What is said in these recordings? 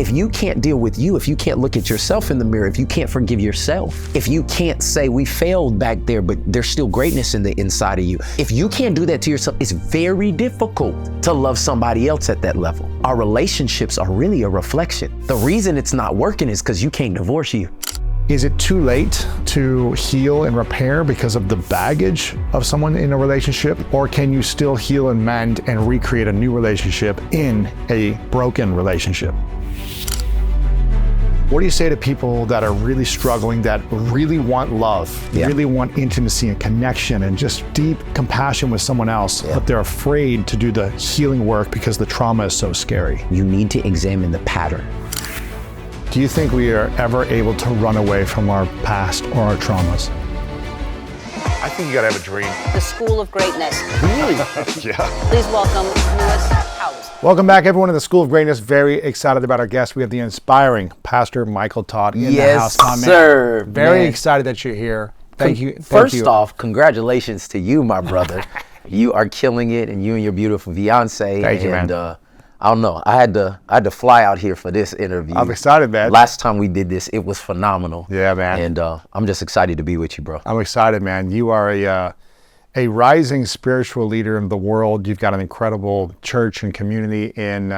If you can't deal with you, if you can't look at yourself in the mirror, if you can't forgive yourself, if you can't say we failed back there, but there's still greatness in the inside of you. If you can't do that to yourself, it's very difficult to love somebody else at that level. Our relationships are really a reflection. The reason it's not working is because you can't divorce you. Is it too late to heal and repair because of the baggage of someone in a relationship? Or can you still heal and mend and recreate a new relationship in a broken relationship? What do you say to people that are really struggling, that really want love, really want intimacy and connection and just deep compassion with someone else, but they're afraid to do the healing work because the trauma is so scary? You need to examine the pattern. Do you think we are ever able to run away from our past or our traumas? I think you gotta have a dream. The School of Greatness. Really? Yeah. Please welcome Lewis Howes. Welcome back, everyone, to the School of Greatness. Very excited about our guest. We have the inspiring Pastor Michael Todd in the house. Yes, sir. Very excited that you're here. Thank you. First off, congratulations to you, my brother. You are killing it, and you and your beautiful fiance. Thank you, man. I don't know. I had to fly out here for this interview. I'm excited, man. Last time we did this, it was phenomenal. Yeah, man. And I'm just excited to be with you, bro. I'm excited, man. You are a rising spiritual leader in the world. You've got an incredible church and community in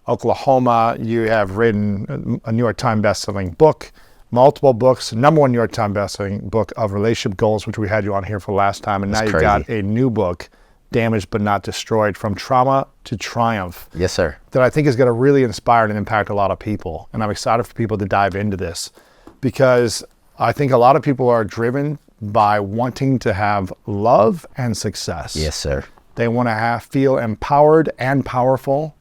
Oklahoma. You have written a New York Times bestselling book, multiple books, #1 New York Times bestselling book of relationship goals, which we had you on here for last time. And now you've got a new book, Damaged But Not Destroyed, From Trauma to Triumph. Yes, sir. That I think is going to really inspire and impact a lot of people. And I'm excited for people to dive into this because I think a lot of people are driven by wanting to have love and success. Yes, sir. They want to feel empowered and powerful.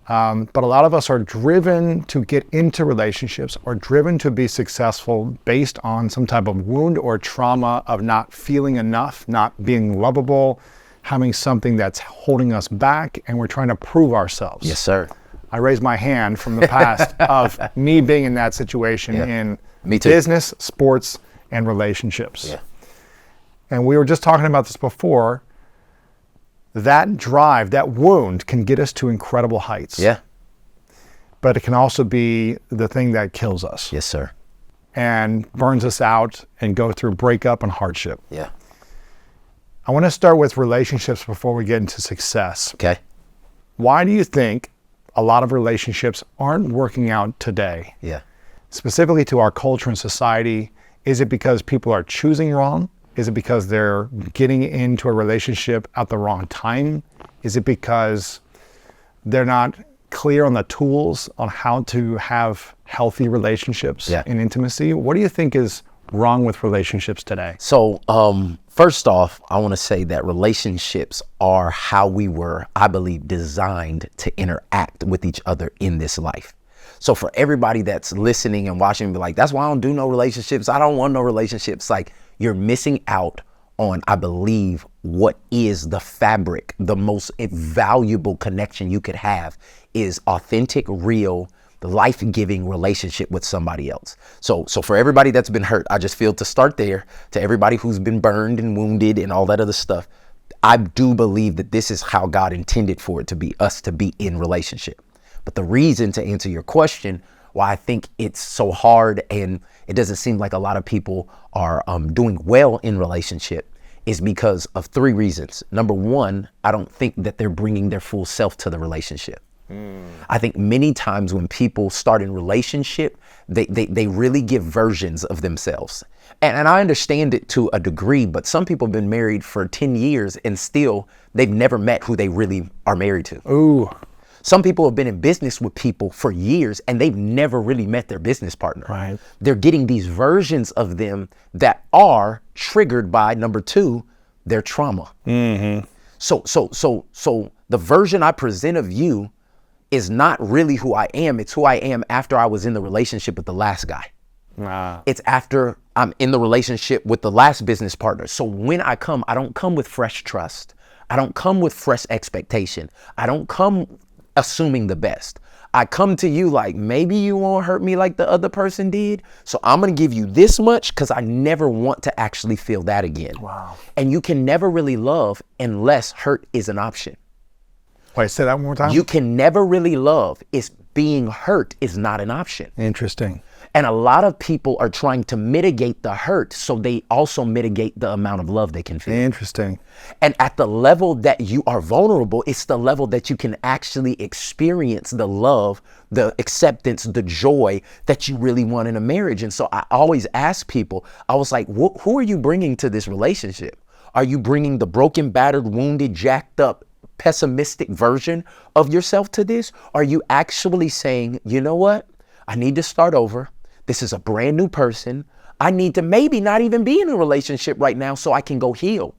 But a lot of us are driven to get into relationships or driven to be successful based on some type of wound or trauma of not feeling enough, not being lovable, having something that's holding us back, and we're trying to prove ourselves. Yes, sir. I raised my hand from the past of me being in that situation in business, sports, and relationships. Yeah. And we were just talking about this before. That drive, that wound can get us to incredible heights. Yeah. But it can also be the thing that kills us. Yes, sir. And burns us out and go through breakup and hardship. Yeah. I want to start with relationships before we get into success. Okay. Why do you think a lot of relationships aren't working out today? Yeah. Specifically to our culture and society, is it because people are choosing wrong? Is it because they're getting into a relationship at the wrong time? Is it because they're not clear on the tools on how to have healthy relationships and intimacy? What do you think is wrong with relationships today? So, first off, I want to say that relationships are how we were, I believe, designed to interact with each other in this life. So for everybody that's listening and watching and be like, that's why I don't do no relationships. I don't want no relationships. Like, you're missing out on, I believe, what is the fabric, the most valuable connection you could have is authentic, real, life-giving relationship with somebody else. So for everybody that's been hurt, I just feel to start there, to everybody who's been burned and wounded and all that other stuff, I do believe that this is how God intended for it to be, us to be in relationship. But the reason, to answer your question, why I think it's so hard and it doesn't seem like a lot of people are doing well in relationship is because of 3 reasons. Number 1, I don't think that they're bringing their full self to the relationship. I think many times when people start in relationship, they really give versions of themselves. And I understand it to a degree, but some people have been married for 10 years and still they've never met who they really are married to. Ooh. Some people have been in business with people for years and they've never really met their business partner. Right. They're getting these versions of them that are triggered by, number 2, their trauma. Mm-hmm. So the version I present of you is not really who I am. It's who I am after I was in the relationship with the last guy. It's after I'm in the relationship with the last business partner. So when I come, I don't come with fresh trust. I don't come with fresh expectation. I don't come assuming the best. I come to you like, maybe you won't hurt me like the other person did. So I'm going to give you this much because I never want to actually feel that again. Wow. And you can never really love unless hurt is an option. Wait, say that one more time. You can never really love. It's being hurt is not an option. Interesting. And a lot of people are trying to mitigate the hurt so they also mitigate the amount of love they can feel. Interesting. And at the level that you are vulnerable, it's the level that you can actually experience the love, the acceptance, the joy that you really want in a marriage. And so I always ask people, I was like, who are you bringing to this relationship? Are you bringing the broken, battered, wounded, jacked up, pessimistic version of yourself to this? Are you actually saying, you know what? I need to start over. This is a brand new person. I need to maybe not even be in a relationship right now so I can go heal.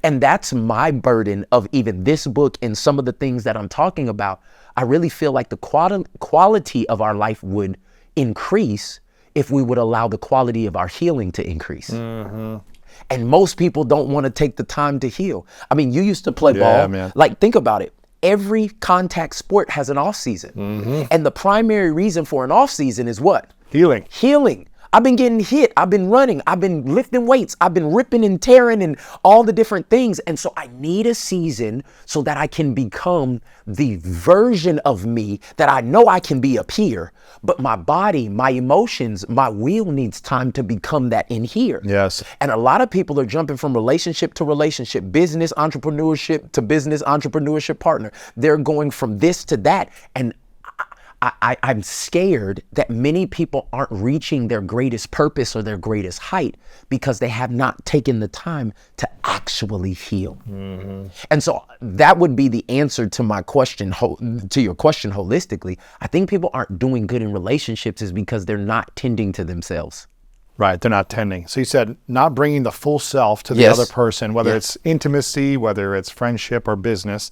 And that's my burden of even this book and some of the things that I'm talking about. I really feel like the quality of our life would increase if we would allow the quality of our healing to increase. And most people don't want to take the time to heal. I mean, you used to play ball. Man. Like, think about it. Every contact sport has an off season. And the primary reason for an off season is what? Healing. Healing. I've been getting hit. I've been running. I've been lifting weights. I've been ripping and tearing and all the different things. And so I need a season so that I can become the version of me that I know I can be up here. But my body, my emotions, my will needs time to become that in here. Yes. And a lot of people are jumping from relationship to relationship, business entrepreneurship to business entrepreneurship partner. They're going from this to that. And I'm scared that many people aren't reaching their greatest purpose or their greatest height because they have not taken the time to actually heal. And so that would be the answer to my question, to your question holistically. I think people aren't doing good in relationships is because they're not tending to themselves. Right, they're not tending. So you said not bringing the full self to the Yes. other person, whether it's intimacy, whether it's friendship or business.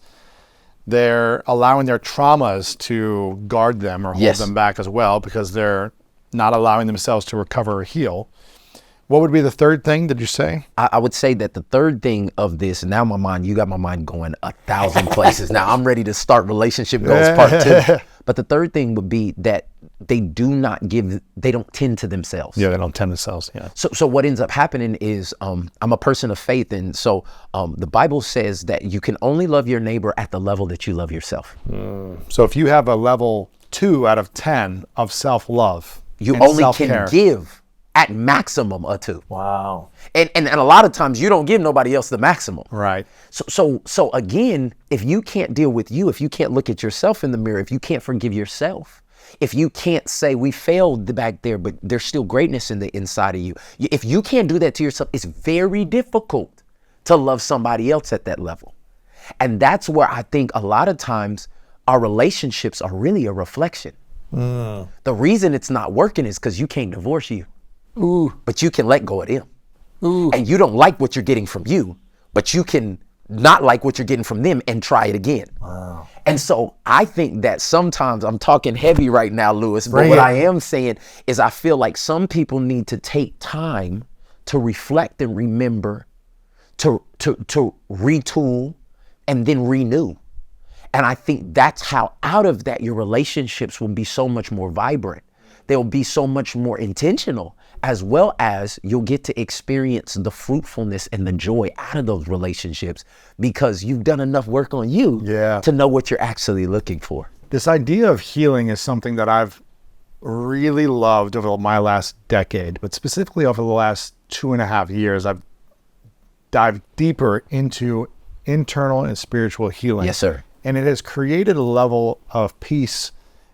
They're allowing their traumas to guard them or hold Yes. them back as well because they're not allowing themselves to recover or heal. What would be the third thing, did you say? I would say that the third thing of this, now you got my mind going 1,000 places. Now I'm ready to start relationship goals part 2. But the third thing would be that they don't tend to themselves. Yeah, they don't tend themselves, yeah. So what ends up happening is I'm a person of faith. And so the Bible says that you can only love your neighbor at the level that you love yourself. So if you have a level 2 out of 10 of self-love, You and only self-care. can give at maximum a 2. Wow. And a lot of times you don't give nobody else the maximum. Right. So again, if you can't deal with you, if you can't look at yourself in the mirror, if you can't forgive yourself, if you can't say we failed back there, but there's still greatness in the inside of you. If you can't do that to yourself, it's very difficult to love somebody else at that level. And that's where I think a lot of times our relationships are really a reflection. The reason it's not working is because you can't divorce you. But you can let go of them. And you don't like what you're getting from you, but you can not like what you're getting from them and try it again. Wow. And so I think that sometimes I'm talking heavy right now, Lewis, but what I am saying is I feel like some people need to take time to reflect and remember, to retool and then renew. And I think that's how out of that your relationships will be so much more vibrant. They'll be so much more intentional, as well as you'll get to experience the fruitfulness and the joy out of those relationships because you've done enough work on you to know what you're actually looking for. This idea of healing is something that I've really loved over my last decade, but specifically over the last 2.5 years, I've dived deeper into internal and spiritual healing. Yes, sir. And it has created a level of peace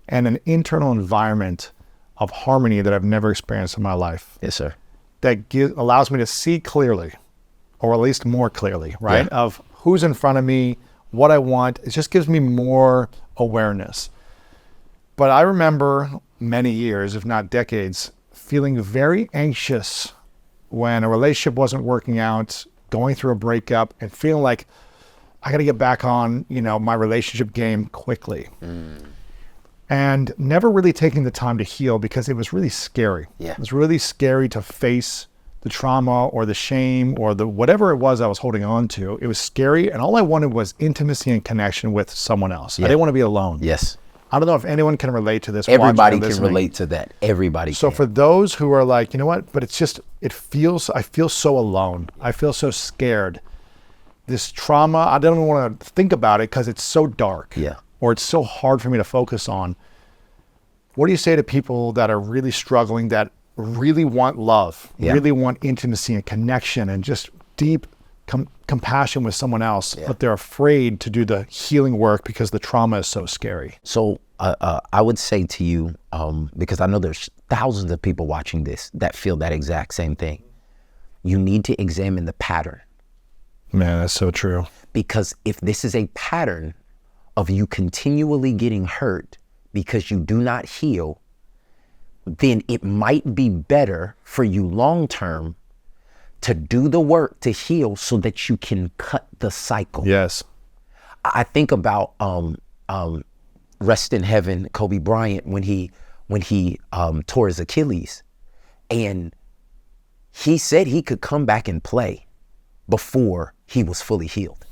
and an internal environment of harmony that I've never experienced in my life. Yes, sir. That allows me to see clearly, or at least more clearly, right? Yeah. Of who's in front of me, what I want. It just gives me more awareness. But I remember many years, if not decades, feeling very anxious when a relationship wasn't working out, going through a breakup, and feeling like I got to get back on, my relationship game quickly. And never really taking the time to heal because it was really scary. Yeah. It was really scary to face the trauma or the shame or the whatever it was I was holding on to. It was scary, and all I wanted was intimacy and connection with someone else. I didn't want to be alone. Yes. I don't know if anyone can relate to this. Everybody watching or can listening. relate to that. Everybody So can. for those who are like, you know what, but I feel so alone. I feel so scared. This trauma, I don't want to think about it because it's so dark. Yeah. Or it's so hard for me to focus on. What do you say to people that are really struggling, that really want love, really want intimacy and connection and just deep compassion with someone else, but they're afraid to do the healing work because the trauma is so scary? So I would say to you, because I know there's thousands of people watching this that feel that exact same thing. You need to examine the pattern. Man, that's so true. Because if this is a pattern of you continually getting hurt because you do not heal, then it might be better for you long term to do the work to heal so that you can cut the cycle. Yes. I think about rest in heaven, Kobe Bryant, when he tore his Achilles, and he said he could come back and play before he was fully healed.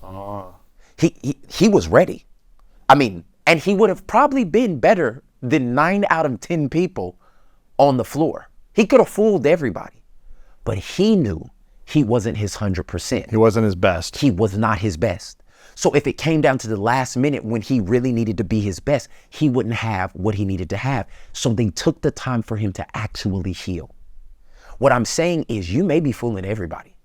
He was ready. I mean, and he would have probably been better than 9 out of 10 people on the floor. He could have fooled everybody, but he knew he wasn't his 100%. He wasn't his best. He was not his best. So if it came down to the last minute when he really needed to be his best, he wouldn't have what he needed to have. So they took the time for him to actually heal. What I'm saying is, you may be fooling everybody.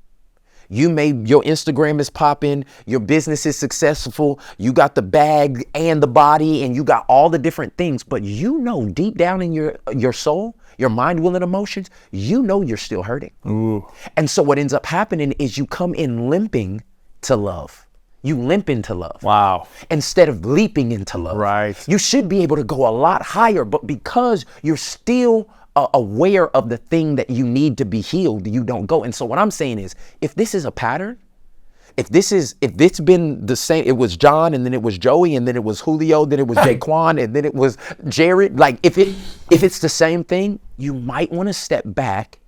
Your Instagram is popping, your business is successful, you got the bag and the body and you got all the different things, but you know deep down in your soul, your mind, will, and emotions, you know you're still hurting. Ooh. And so what ends up happening is you come in limping to love. You limp into love. Wow. Instead of leaping into love. Right. You should be able to go a lot higher, but because you're still aware of the thing that you need to be healed, you don't go. And so what I'm saying is, if this is a pattern, if it's been the same, it was John and then it was Joey and then it was Julio, then it was Jaquan and then it was Jared. Like if it's the same thing, you might want to step back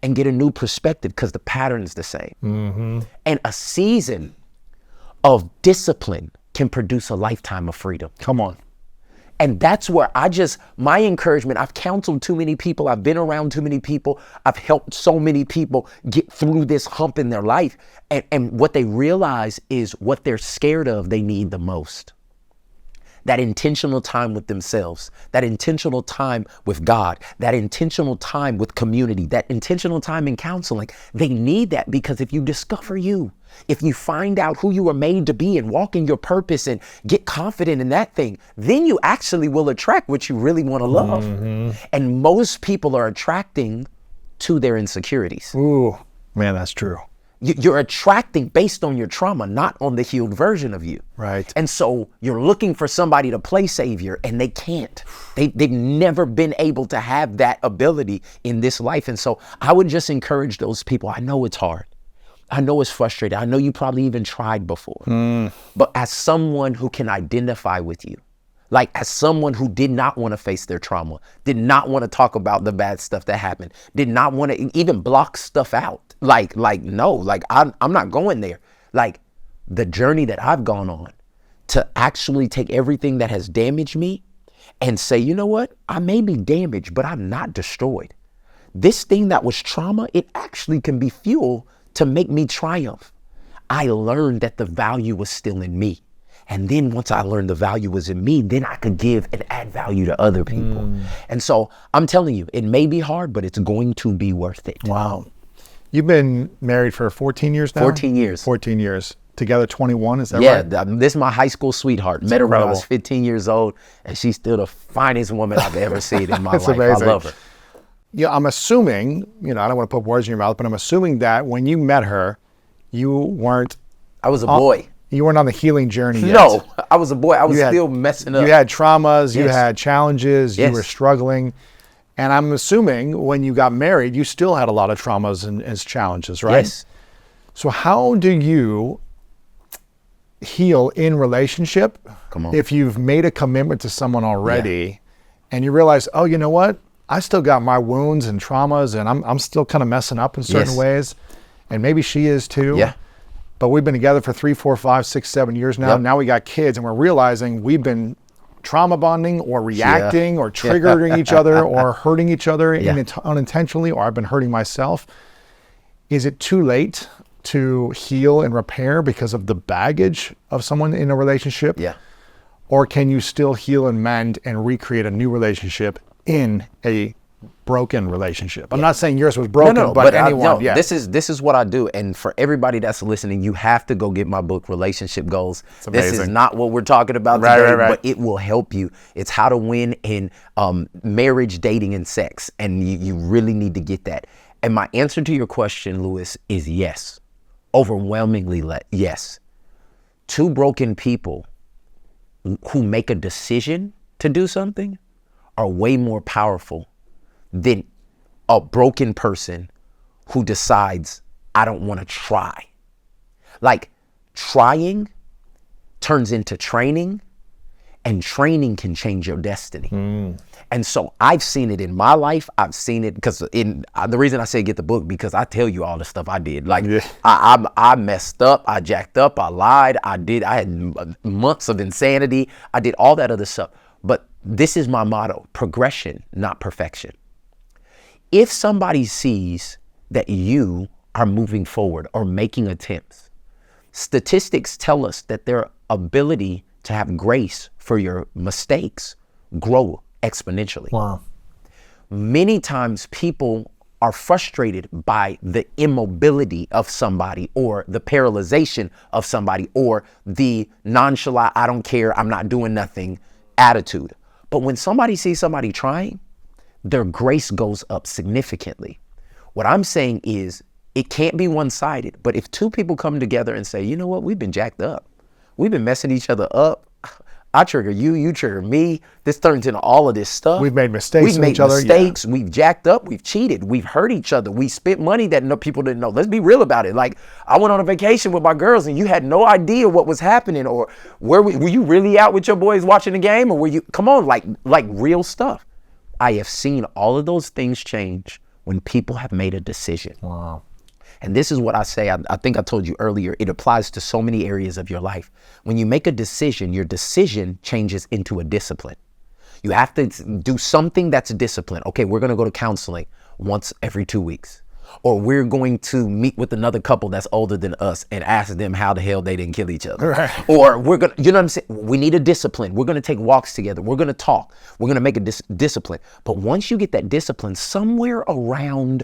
and get a new perspective because the pattern is the same. Mm-hmm. And a season of discipline can produce a lifetime of freedom. Come on. And that's where my encouragement, I've counseled too many people, I've been around too many people, I've helped so many people get through this hump in their life. And what they realize is what they're scared of, they need the most. That intentional time with themselves, that intentional time with God, that intentional time with community, that intentional time in counseling. They need that because if you discover you, if you find out who you are made to be and walk in your purpose and get confident in that thing, then you actually will attract what you really want to love. Mm-hmm. And most people are attracting to their insecurities. Ooh, man, that's true. You're attracting based on your trauma, not on the healed version of you. Right. And so you're looking for somebody to play savior and they can't. They've never been able to have that ability in this life. And so I would just encourage those people. I know it's hard. I know it's frustrating. I know you probably even tried before. But as someone who can identify with you, like as someone who did not want to face their trauma, did not want to talk about the bad stuff that happened, did not want to even block stuff out. No, I'm not going there. Like the journey that I've gone on to actually take everything that has damaged me and say, you know what? I may be damaged, but I'm not destroyed. This thing that was trauma, it actually can be fuel to make me triumph. I learned that the value was still in me. And then once I learned the value was in me, then I could give and add value to other people. And so I'm telling you, it may be hard, but it's going to be worth it. Wow. You've been married for 14 years now? 14 years. 14 years. Together 21, is that right? Yeah, this is my high school sweetheart. Met her when I was 15 years old, and she's still the finest woman I've ever seen in my life. Amazing. I love her. Yeah, I'm assuming, I don't want to put words in your mouth, but I'm assuming that when you met her, you weren't... I was a boy. You weren't on the healing journey yet. No, I was a boy. I was still messing up. You had traumas, you Yes. had challenges, Yes. you were struggling. And I'm assuming when you got married, you still had a lot of traumas and challenges, right? Yes. So how do you heal in relationship Come on. if you've made a commitment to someone already and you realize, oh, you know what? I still got my wounds and traumas and I'm still kind of messing up in certain Yes. ways. And maybe she is too. Yeah. But we've been together for 3, 4, 5, 6, 7 years now. Yep. Now we got kids and we're realizing we've been trauma bonding or reacting or triggering each other or hurting each other unintentionally, or I've been hurting myself. Is it too late to heal and repair because of the baggage of someone in a relationship? Yeah. Or can you still heal and mend and recreate a new relationship in a broken relationship? I'm not saying yours was broken, but anyone. This is what I do. And for everybody that's listening, you have to go get my book, Relationship Goals. This is not what we're talking about today, but it will help you. It's how to win in marriage, dating, and sex. And you really need to get that. And my answer to your question, Lewis, is yes. Overwhelmingly yes. Two broken people who make a decision to do something are way more powerful than a broken person who decides, I don't want to try. Like, trying turns into training, and training can change your destiny. And so I've seen it in my life. I've seen it because the reason I say get the book, because I tell you all the stuff I did. Like, I messed up, I jacked up, I lied, I had months of insanity. I did all that other stuff. But this is my motto: progression, not perfection. If somebody sees that you are moving forward or making attempts, statistics tell us that their ability to have grace for your mistakes grow exponentially. Wow. Many times people are frustrated by the immobility of somebody, or the paralyzation of somebody, or the nonchalant, I don't care, I'm not doing nothing attitude. But when somebody sees somebody trying, their grace goes up significantly. What I'm saying is, it can't be one-sided, but if two people come together and say, you know what, we've been jacked up, we've been messing each other up, I trigger you, you trigger me, this turns into all of this stuff. We've made mistakes with each other. We've jacked up, we've cheated, we've hurt each other, we spent money that people didn't know. Let's be real about it. Like, I went on a vacation with my girls and you had no idea what was happening, or were you really out with your boys watching the game, or were you, come on, like real stuff. I have seen all of those things change when people have made a decision. Wow. And this is what I say, I think I told you earlier, it applies to so many areas of your life. When you make a decision, your decision changes into a discipline. You have to do something that's a discipline. Okay, we're gonna go to counseling once every 2 weeks. Or we're going to meet with another couple that's older than us and ask them how the hell they didn't kill each other. Right. Or we're going to, you know what I'm saying? We need a discipline. We're going to take walks together. We're going to talk. We're going to make a discipline. But once you get that discipline, somewhere around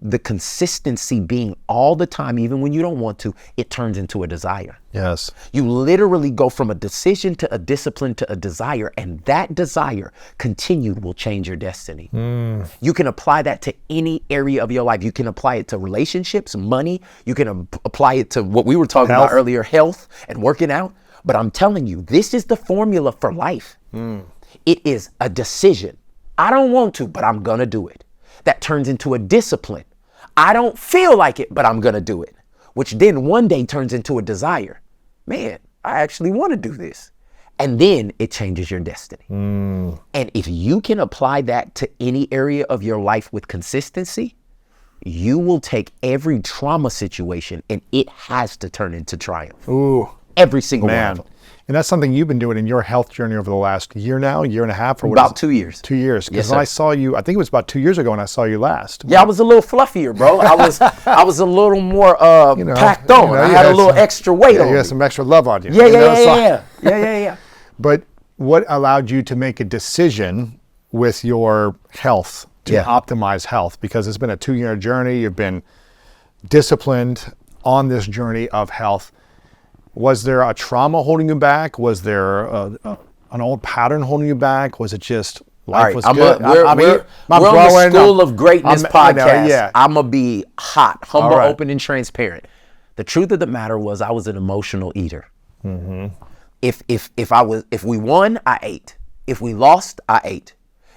the consistency being all the time, even when you don't want to, it turns into a desire. Yes. You literally go from a decision to a discipline to a desire, and that desire continued will change your destiny. You can apply that to any area of your life. You can apply it to relationships, money. You can apply it to what we were talking about earlier, health and working out. But I'm telling you, this is the formula for life. It is a decision. I don't want to, but I'm gonna do it. That turns into a discipline. I don't feel like it, but I'm gonna do it. Which then one day turns into a desire. Man, I actually want to do this. And then it changes your destiny. And if you can apply that to any area of your life with consistency, you will take every trauma situation and it has to turn into triumph. Ooh. Every single one of them. And that's something you've been doing in your health journey over the last year now, year and a half, or what? About 2 years. 2 years. Because Yes, when sir. I saw you, I think it was about 2 years ago when I saw you last. Yeah, I was a little fluffier, bro. I was a little more packed on. I had a little extra weight on You me. had some extra love on you. Yeah. But what allowed you to make a decision with your health to optimize health? Because it's been a 2-year journey. You've been disciplined on this journey of health. Was there a trauma holding you back? Was there an old pattern holding you back? Was it just life was good? We're on the School of Greatness podcast. I'm going to be hot, humble, open, and transparent. The truth of the matter was I was an emotional eater. If we won, I ate. If we lost, I ate.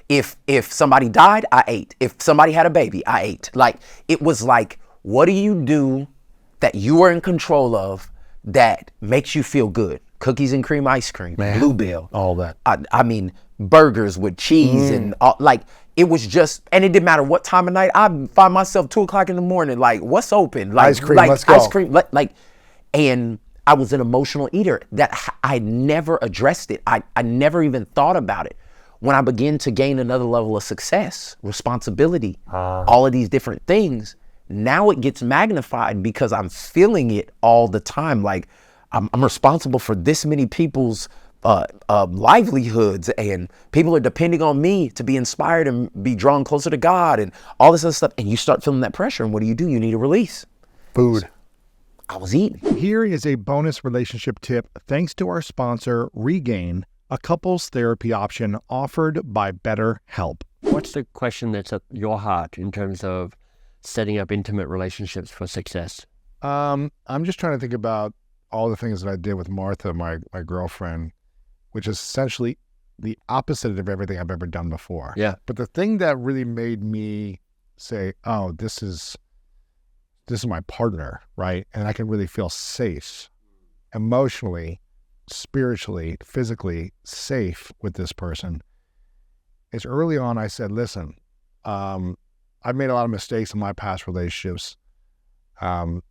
If somebody died, I ate. If somebody had a baby, I ate. Like, it was like, what do you do that you are in control of that makes you feel good? Cookies and cream ice cream, Bluebell, all that. I mean, burgers with cheese and like, it was just, and it didn't matter what time of night. I find myself 2 o'clock in the morning, like, what's open? Like, ice cream, let's go. Ice cream, and I was an emotional eater that I never addressed it. I never even thought about it. When I began to gain another level of success, responsibility, all of these different things, now it gets magnified because I'm feeling it all the time. Like, I'm responsible for this many people's livelihoods, and people are depending on me to be inspired and be drawn closer to God and all this other stuff. And you start feeling that pressure. And what do? You need a release. Food. I was eating. Here is a bonus relationship tip thanks to our sponsor, Regain, a couples therapy option offered by BetterHelp. What's the question that's at your heart in terms of setting up intimate relationships for success? I'm just trying to think about all the things that I did with Martha, my girlfriend, which is essentially the opposite of everything I've ever done before. Yeah. But the thing that really made me say, oh, this is my partner, right? And I can really feel safe, emotionally, spiritually, physically safe with this person. Is early on I said, listen, I've made a lot of mistakes in my past relationships. And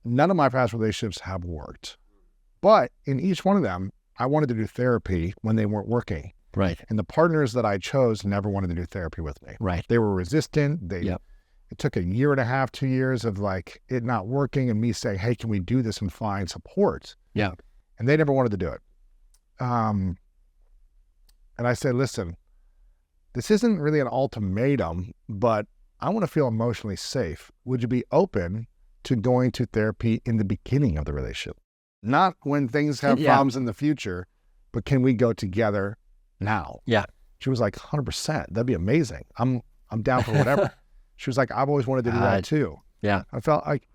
none of my past relationships have worked. But in each one of them, I wanted to do therapy when they weren't working. Right. And the partners that I chose never wanted to do therapy with me. Right. They were resistant. Yep. It took a year and a half, 2 years of like it not working and me saying, hey, can we do this and find support? Yeah. And they never wanted to do it. And I said, listen, this isn't really an ultimatum, but I want to feel emotionally safe. Would you be open to going to therapy in the beginning of the relationship? Not when things have problems in the future, but can we go together now? Yeah. She was like, 100%. That'd be amazing. I'm down for whatever. She was like, I've always wanted to do that too. Yeah. I felt like,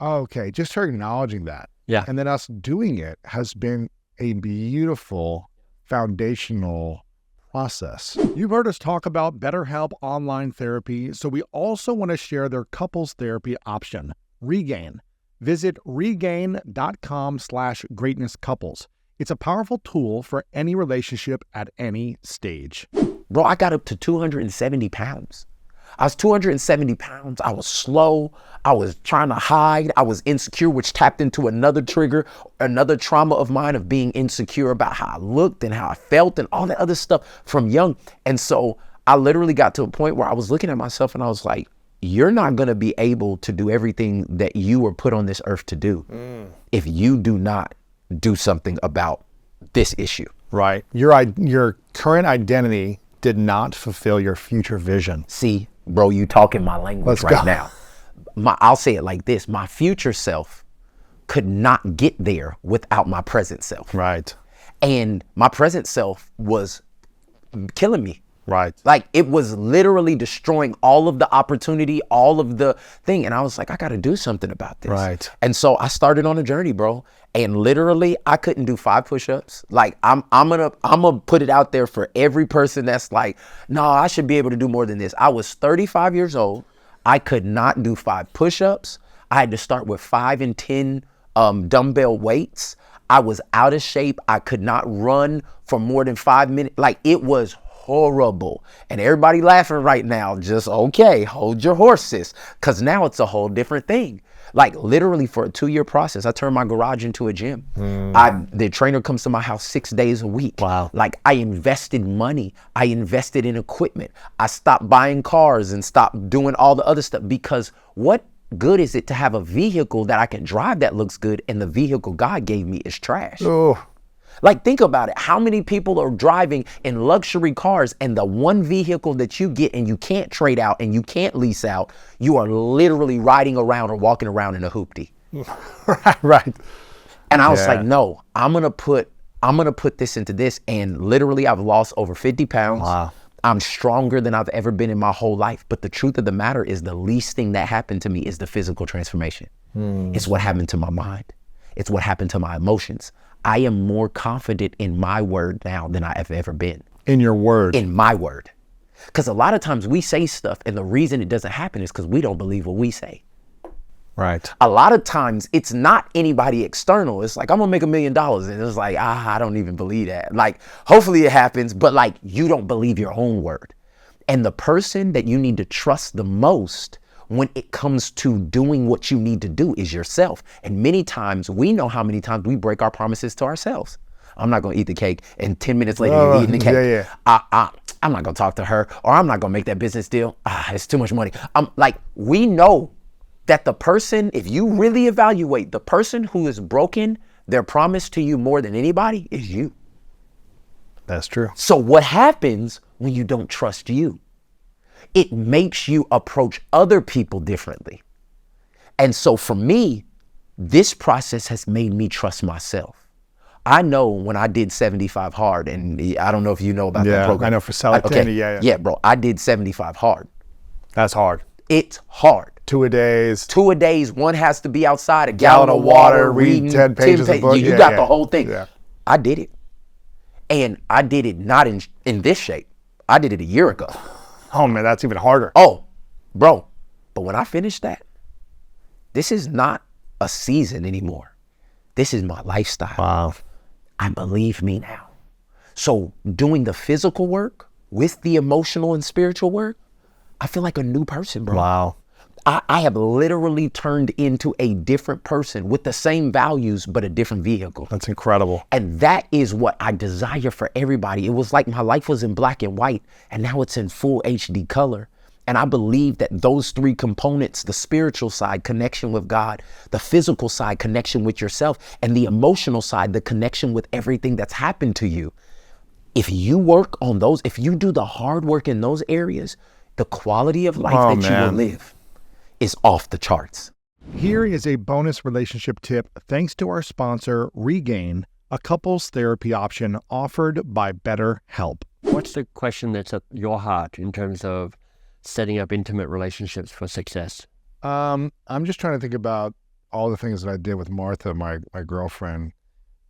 oh, okay, just her acknowledging that. Yeah. And then us doing it has been a beautiful foundational process. You've heard us talk about BetterHelp online therapy, so we also want to share their couples therapy option, Regain. Visit regain.com/greatnesscouples. It's a powerful tool for any relationship at any stage. Bro, I got up to 270 pounds. I was 270 pounds. I was slow. I was trying to hide. I was insecure, which tapped into another trigger, another trauma of mine of being insecure about how I looked and how I felt and all that other stuff from young. And so I literally got to a point where I was looking at myself and I was like, you're not going to be able to do everything that you were put on this earth to do if you do not do something about this issue. Right. Your current identity did not fulfill your future vision. See, bro, you talking my language Let's right go. now. I'll say it like this. My future self could not get there without my present self. Right. And my present self was killing me. Right. Like it was literally destroying all of the opportunity, all of the thing. And I was like, I got to do something about this. Right. And so I started on a journey, bro. And literally I couldn't do 5 push-ups. Like I'm gonna put it out there for every person that's like, no, I should be able to do more than this. I was 35 years old. I could not do 5 push-ups. I had to start with 5 and 10 dumbbell weights. I was out of shape. I could not run for more than 5 minutes. Like it was horrible. And everybody laughing right now, just okay, hold your horses. Cause now it's a whole different thing. Like literally for a 2-year process, I turned my garage into a gym. The trainer comes to my house 6 days a week. Wow. Like I invested money. I invested in equipment. I stopped buying cars and stopped doing all the other stuff because what good is it to have a vehicle that I can drive that looks good and the vehicle God gave me is trash? Oh. Like, think about it. How many people are driving in luxury cars and the one vehicle that you get and you can't trade out and you can't lease out, you are literally riding around or walking around in a hoopty. Right. And I was like, no, I'm going to put this into this. And literally I've lost over 50 pounds. Wow. I'm stronger than I've ever been in my whole life. But the truth of the matter is the least thing that happened to me is the physical transformation. It's what happened to my mind. It's what happened to my emotions. I am more confident in my word now than I have ever been. In your word. In my word. Because a lot of times we say stuff and the reason it doesn't happen is because we don't believe what we say. Right. A lot of times it's not anybody external. It's like, I'm gonna make $1 million. And it's like, I don't even believe that. Like, hopefully it happens, but like, you don't believe your own word. And the person that you need to trust the most when it comes to doing what you need to do is yourself. And many times we know how many times we break our promises to ourselves. I'm not gonna eat the cake, and 10 minutes later you're eating the cake. I'm not gonna talk to her, or I'm not gonna make that business deal. It's too much money. Like, we know that the person, if you really evaluate the person who is broken, Their promise to you more than anybody is you. That's true. So what happens when you don't trust you? It makes you approach other people differently. And so for me, this process has made me trust myself. I know when I did 75 hard, and I don't know if you know about that program. I know for Sabbatical. Okay. Yeah, bro, I did 75 hard. That's hard. It's hard. 2-a-days. 2-a-days. One has to be outside, a gallon of water, reading 10 pages of book. You got the whole thing. Yeah. I did it. And I did it not in this shape. I did it a year ago. Oh man, that's even harder. Oh, bro. But when I finished that, this is not a season anymore. This is my lifestyle. Wow. I believe me now. So doing the physical work with the emotional and spiritual work, I feel like a new person, bro. Wow. I have literally turned into a different person with the same values, but a different vehicle. That's incredible. And that is what I desire for everybody. It was like my life was in black and white, and now it's in full HD color. And I believe that those three components, the spiritual side, connection with God, the physical side, connection with yourself, and the emotional side, the connection with everything that's happened to you. If you work on those, if you do the hard work in those areas, the quality of life that you will live is off the charts. Here is a bonus relationship tip thanks to our sponsor, Regain, a couples therapy option offered by BetterHelp. What's the question that's at your heart in terms of setting up intimate relationships for success? I'm just trying to think about all the things that I did with Martha, my girlfriend,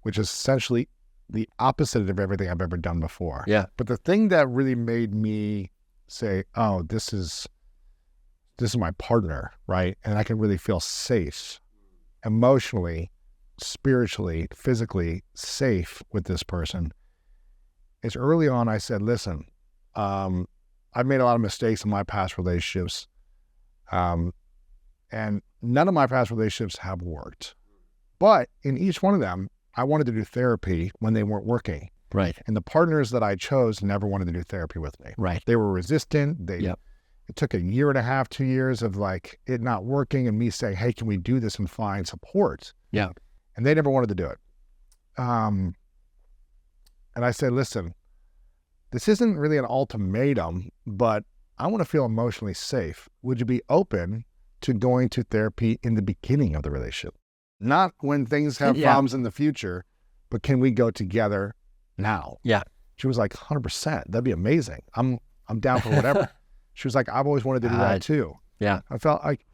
which is essentially the opposite of everything I've ever done before. Yeah. But the thing that really made me say, oh, this is my partner, right? And I can really feel safe, emotionally, spiritually, physically safe with this person. Is early on I said, listen, I've made a lot of mistakes in my past relationships, and none of my past relationships have worked. But in each one of them, I wanted to do therapy when they weren't working. Right. And the partners that I chose never wanted to do therapy with me. Right. They were resistant. It took a year and a half, 2 years of like it not working and me saying, hey, can we do this and find support? Yeah. And they never wanted to do it. And I said, listen, this isn't really an ultimatum, but I want to feel emotionally safe. Would you be open to going to therapy in the beginning of the relationship? Not when things have problems in the future, but can we go together now? Yeah. She was like, 100%. That'd be amazing. I'm down for whatever. She was like, I've always wanted to do that too. Yeah. I felt like,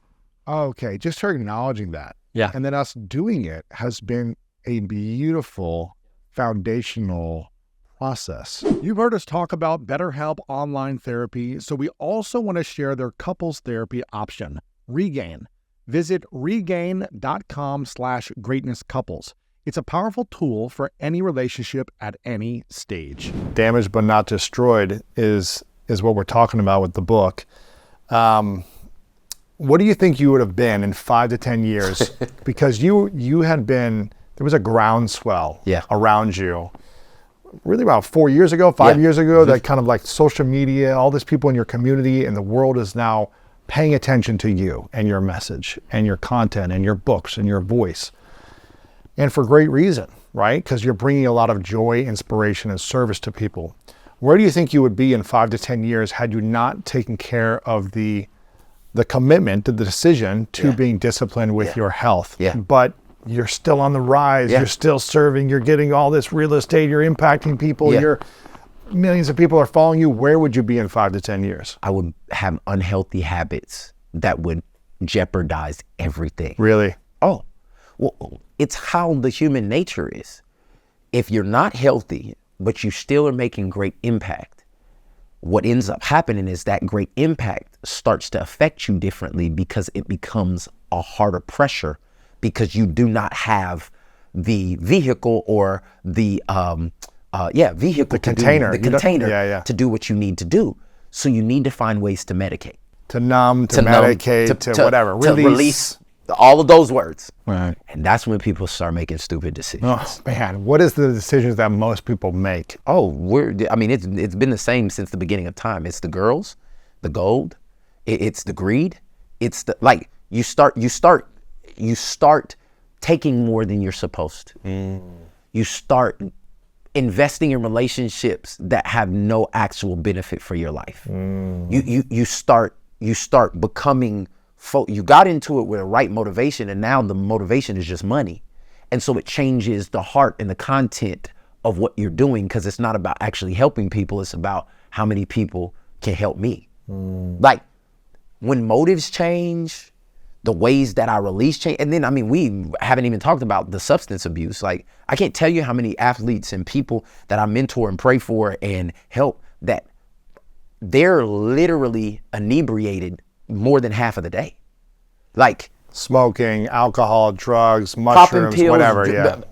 oh, okay, just her acknowledging that. Yeah. And then us doing it has been a beautiful foundational process. You've heard us talk about BetterHelp online therapy, so we also want to share their couples therapy option, Regain. Visit regain.com/greatnesscouples. It's a powerful tool for any relationship at any stage. Damaged but not destroyed is what we're talking about with the book. What do you think you would have been in 5 to 10 years? Because you had been, there was a groundswell around you. Really about 4 years ago, 5 years ago, that kind of like social media, all these people in your community and the world is now paying attention to you and your message and your content and your books and your voice. And for great reason, right? Because you're bringing a lot of joy, inspiration, and service to people. Where do you think you would be in 5 to 10 years had you not taken care of the commitment, the decision to being disciplined with your health? Yeah. But you're still on the rise. Yeah. You're still serving. You're getting all this real estate. You're impacting people. Yeah. Millions of people are following you. Where would you be in 5 to 10 years? I would have unhealthy habits that would jeopardize everything. Really? Oh, well, it's how the human nature is. If you're not healthy, but you still are making great impact, what ends up happening is that great impact starts to affect you differently because it becomes a harder pressure because you do not have the vehicle or the container to do what you need to do. So you need to find ways to medicate. To numb, to medicate, to whatever. To release all of those words. Right. And that's when people start making stupid decisions. Oh man, what is the decisions that most people make? Oh, it's been the same since the beginning of time. It's the girls, the gold, it's the greed, it's the, like, you start taking more than you're supposed to. You start investing in relationships that have no actual benefit for your life. You start becoming, you got into it with the right motivation, and now the motivation is just money. And so it changes the heart and the content of what you're doing, because it's not about actually helping people, it's about how many people can help me. Like, when motives change, the ways that I release change, and then, I mean, we haven't even talked about the substance abuse. Like, I can't tell you how many athletes and people that I mentor and pray for and help that they're literally inebriated more than half of the day. Like, Smoking, alcohol, drugs, popping mushrooms, pills, whatever. Yeah.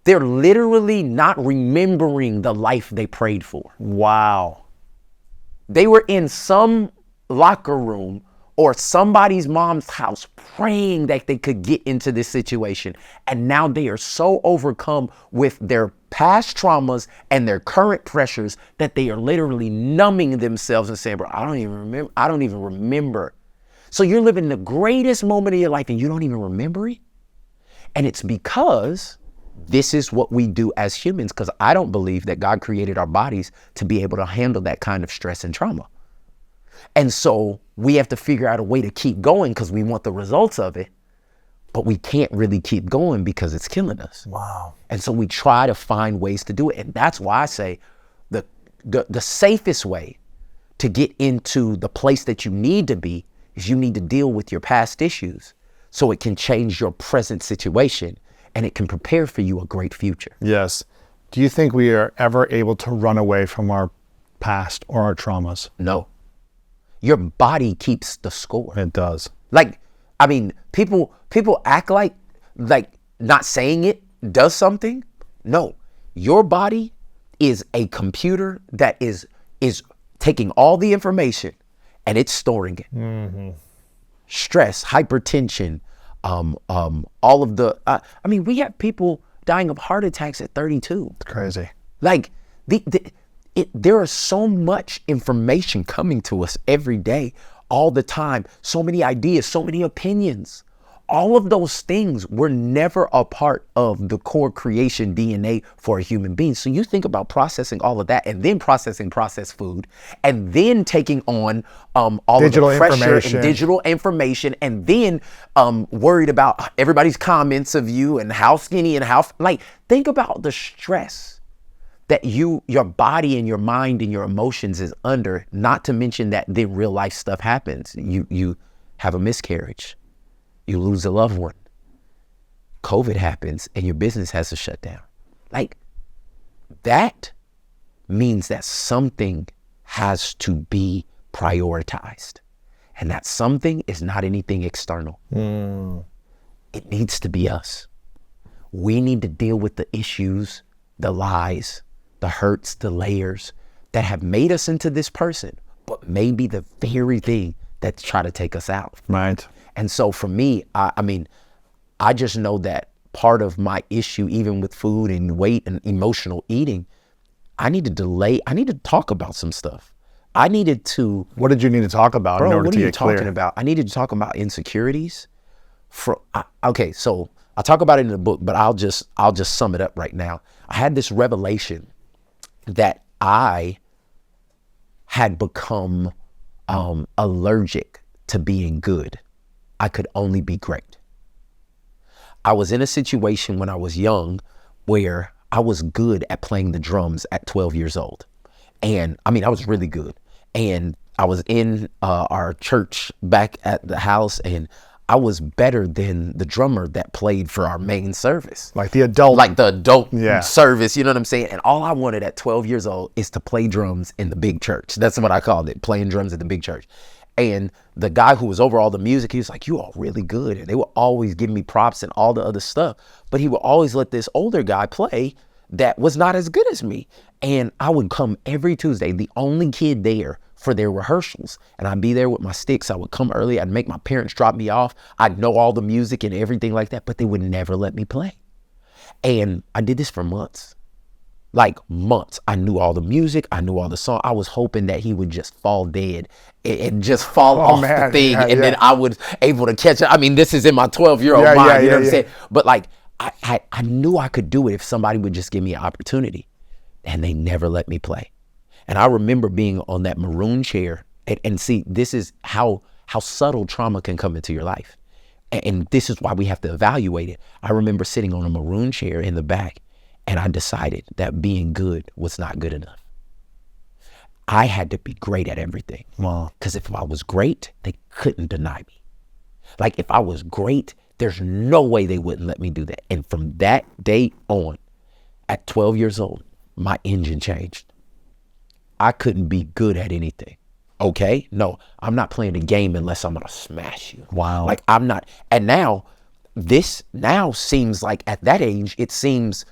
they're literally not remembering the life they prayed for. Wow. They were in some locker room or somebody's mom's house praying that they could get into this situation. And now they are so overcome with their past traumas and their current pressures that they are literally numbing themselves and saying, bro, I don't even remember. So you're living the greatest moment of your life and you don't even remember it? And it's because this is what we do as humans, because I don't believe that God created our bodies to be able to handle that kind of stress and trauma. And so we have to figure out a way to keep going because we want the results of it, but we can't really keep going because it's killing us. Wow. And so we try to find ways to do it. And that's why I say the safest way to get into the place that you need to be is you need to deal with your past issues so it can change your present situation and it can prepare for you a great future. Yes. Do you think we are ever able to run away from our past or our traumas? No. Your body keeps the score. It does. Like, I mean, people act like not saying it does something. No, your body is a computer that is taking all the information and it's storing it. Mm-hmm. Stress, hypertension, all of the, I mean, we have people dying of heart attacks at 32. It's crazy. Like, there is so much information coming to us every day, all the time, so many ideas, so many opinions. All of those things were never a part of the core creation DNA for a human being. So you think about processing all of that and then processing processed food and then taking on all digital of the pressure information. and digital information and then worried about everybody's comments of you and how skinny and how, like, think about the stress that your body and your mind and your emotions is under, not to mention that then real life stuff happens. You have a miscarriage. You lose a loved one. COVID happens and your business has to shut down. Like, that means that something has to be prioritized. And that something is not anything external. It needs to be us. We need to deal with the issues, the lies, the hurts, the layers that have made us into this person, but maybe the very thing that's trying to take us out. Right. And so for me, I mean, I just know that part of my issue, even with food and weight and emotional eating, I need to talk about some stuff. I needed to. What did you need to talk about in order to get clear? What are you talking about? I needed to talk about insecurities. Okay, so I talk about it in the book, but I'll just sum it up right now. I had this revelation that I had become allergic to being good. I could only be great. I was in a situation when I was young where I was good at playing the drums at 12 years old. And I mean, I was really good. And I was in our church back at the house and I was better than the drummer that played for our main service. Like the adult service, you know what I'm saying? And all I wanted at 12 years old is to play drums in the big church. That's what I called it, playing drums at the big church. And the guy who was over all the music, he was like, you are really good. And they would always give me props and all the other stuff. But he would always let this older guy play that was not as good as me. And I would come every Tuesday, the only kid there for their rehearsals. And I'd be there with my sticks. I would come early. I'd make my parents drop me off. I'd know all the music and everything like that, but they would never let me play. And I did this for months. Like months. I knew all the music. I knew all the song. I was hoping that he would just fall dead and just fall off the thing. Yeah, and then I was able to catch it. I mean, this is in my 12-year-old mind. You know what I'm saying? But like, I knew I could do it if somebody would just give me an opportunity. And they never let me play. And I remember being on that maroon chair. And see, this is how subtle trauma can come into your life. And this is why we have to evaluate it. I remember sitting on a maroon chair in the back, and I decided that being good was not good enough. I had to be great at everything. Wow. Because if I was great, they couldn't deny me. Like if I was great, there's no way they wouldn't let me do that. And from that day on, at 12 years old, my engine changed. I couldn't be good at anything. Okay? No, I'm not playing a game unless I'm going to smash you. Wow. Like I'm not. And now, this now seems like at that age, it seems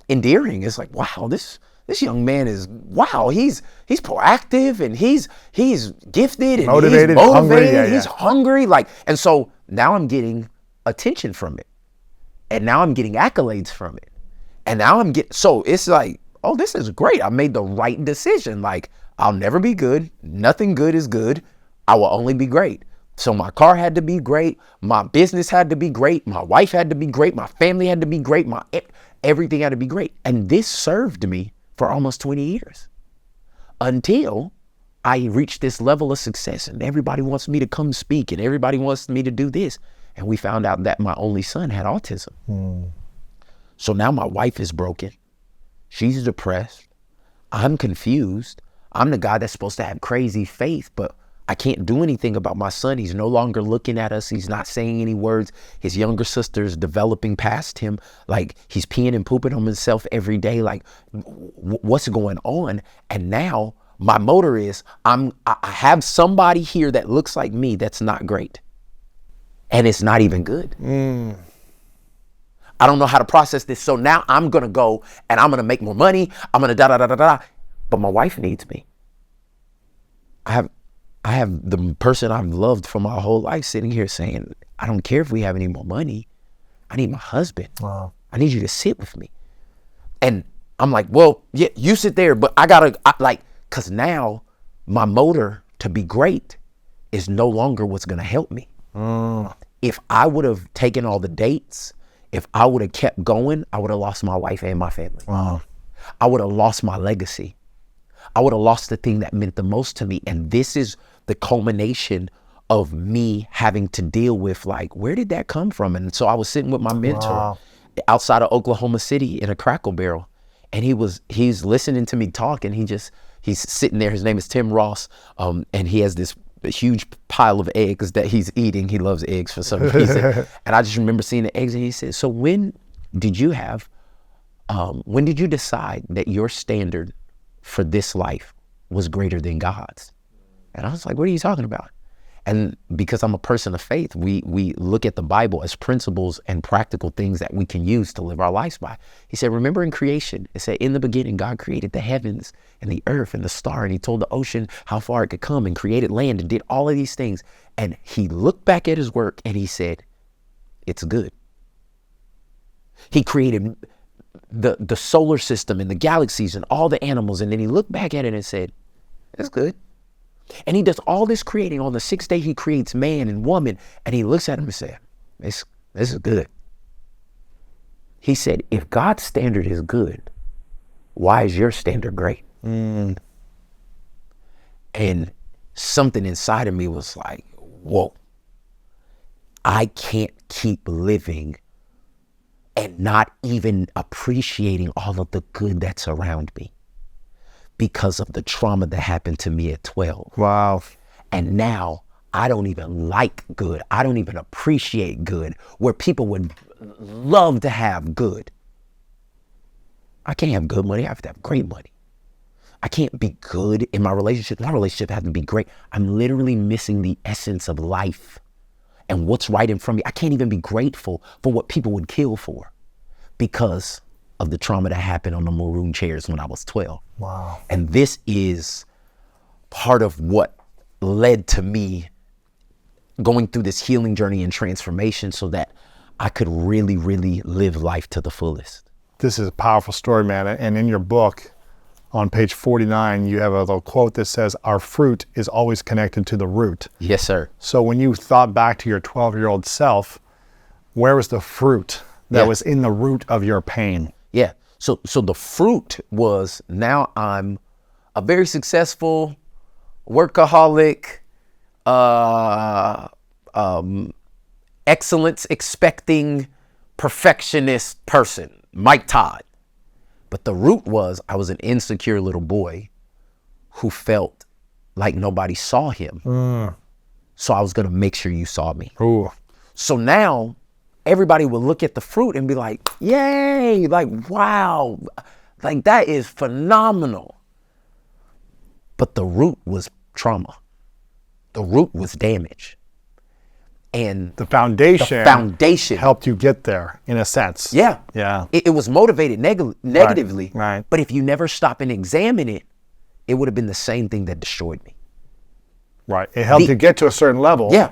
endearing. It's like, wow, this young man is, wow, he's proactive and he's gifted and Motivated, he's motivated, hungry. he's hungry. Like, and so now I'm getting attention from it. And now I'm getting accolades from it. And now so it's like, oh, this is great. I made the right decision. Like, I'll never be good. Nothing good is good. I will only be great. So my car had to be great. My business had to be great. My wife had to be great. My family had to be great. Everything had to be great. And this served me for almost 20 years until I reached this level of success and everybody wants me to come speak and everybody wants me to do this. And we found out that my only son had autism. So now my wife is broken. She's depressed. I'm confused. I'm the guy that's supposed to have crazy faith, but I can't do anything about my son. He's no longer looking at us. He's not saying any words. His younger sister's developing past him. Like he's peeing and pooping on himself every day. Like what's going on? And now my motor is I have somebody here that looks like me that's not great. And it's not even good. I don't know how to process this. So now I'm going to go and I'm going to make more money. I'm going to da-da-da-da-da. But my wife needs me. I have the person I've loved for my whole life sitting here saying, I don't care if we have any more money. I need my husband. Wow. I need you to sit with me. And I'm like, well, yeah, you sit there, but because now my motor to be great is no longer what's going to help me. If I would have taken all the dates, if I would have kept going, I would have lost my wife and my family. Wow. I would have lost my legacy. I would have lost the thing that meant the most to me. And this is the culmination of me having to deal with, like, where did that come from? And so I was sitting with my mentor outside of Oklahoma City in a Crackle Barrel. And he's listening to me talk and he's sitting there. His name is Tim Ross. And he has this huge pile of eggs that he's eating. He loves eggs for some reason. And I just remember seeing the eggs and he said, so when did you decide that your standard for this life was greater than God's? And I was like, what are you talking about? And because I'm a person of faith, we look at the Bible as principles and practical things that we can use to live our lives by. He said, remember in creation, it said, in the beginning, God created the heavens and the earth and the star, and he told the ocean how far it could come and created land and did all of these things. And he looked back at his work and he said, it's good. He created the solar system and the galaxies and all the animals. And then he looked back at it and said, it's good. And he does all this creating. On the sixth day, he creates man and woman. And he looks at him and says, this is good. He said, if God's standard is good, why is your standard great? And something inside of me was like, whoa, I can't keep living and not even appreciating all of the good that's around me because of the trauma that happened to me at 12. Wow. And now I don't even like good. I don't even appreciate good, where people would love to have good. I can't have good money. I have to have great money. I can't be good in my relationship. My relationship has to be great. I'm literally missing the essence of life and what's right in front of me. I can't even be grateful for what people would kill for because of the trauma that happened on the maroon chairs when I was 12. Wow. And this is part of what led to me going through this healing journey and transformation so that I could really, really live life to the fullest. This is a powerful story, man. And in your book, on page 49, you have a little quote that says, "Our fruit is always connected to the root." Yes, sir. So when you thought back to your 12-year-old self, where was the fruit that Yeah. was in the root of your pain? Yeah. So the fruit was, now I'm a very successful workaholic, excellence expecting perfectionist person, Mike Todd. But the root was, I was an insecure little boy who felt like nobody saw him. So I was going to make sure you saw me. Ooh. So now everybody will look at the fruit and be like, yay, like, wow, like that is phenomenal. But the root was trauma. The root was damage. And The foundation helped you get there, in a sense. yeah, Yeah. it was motivated negatively. right. But if you never stop and examine it, it would have been the same thing that destroyed me. Right. It helped you get to a certain level. Yeah.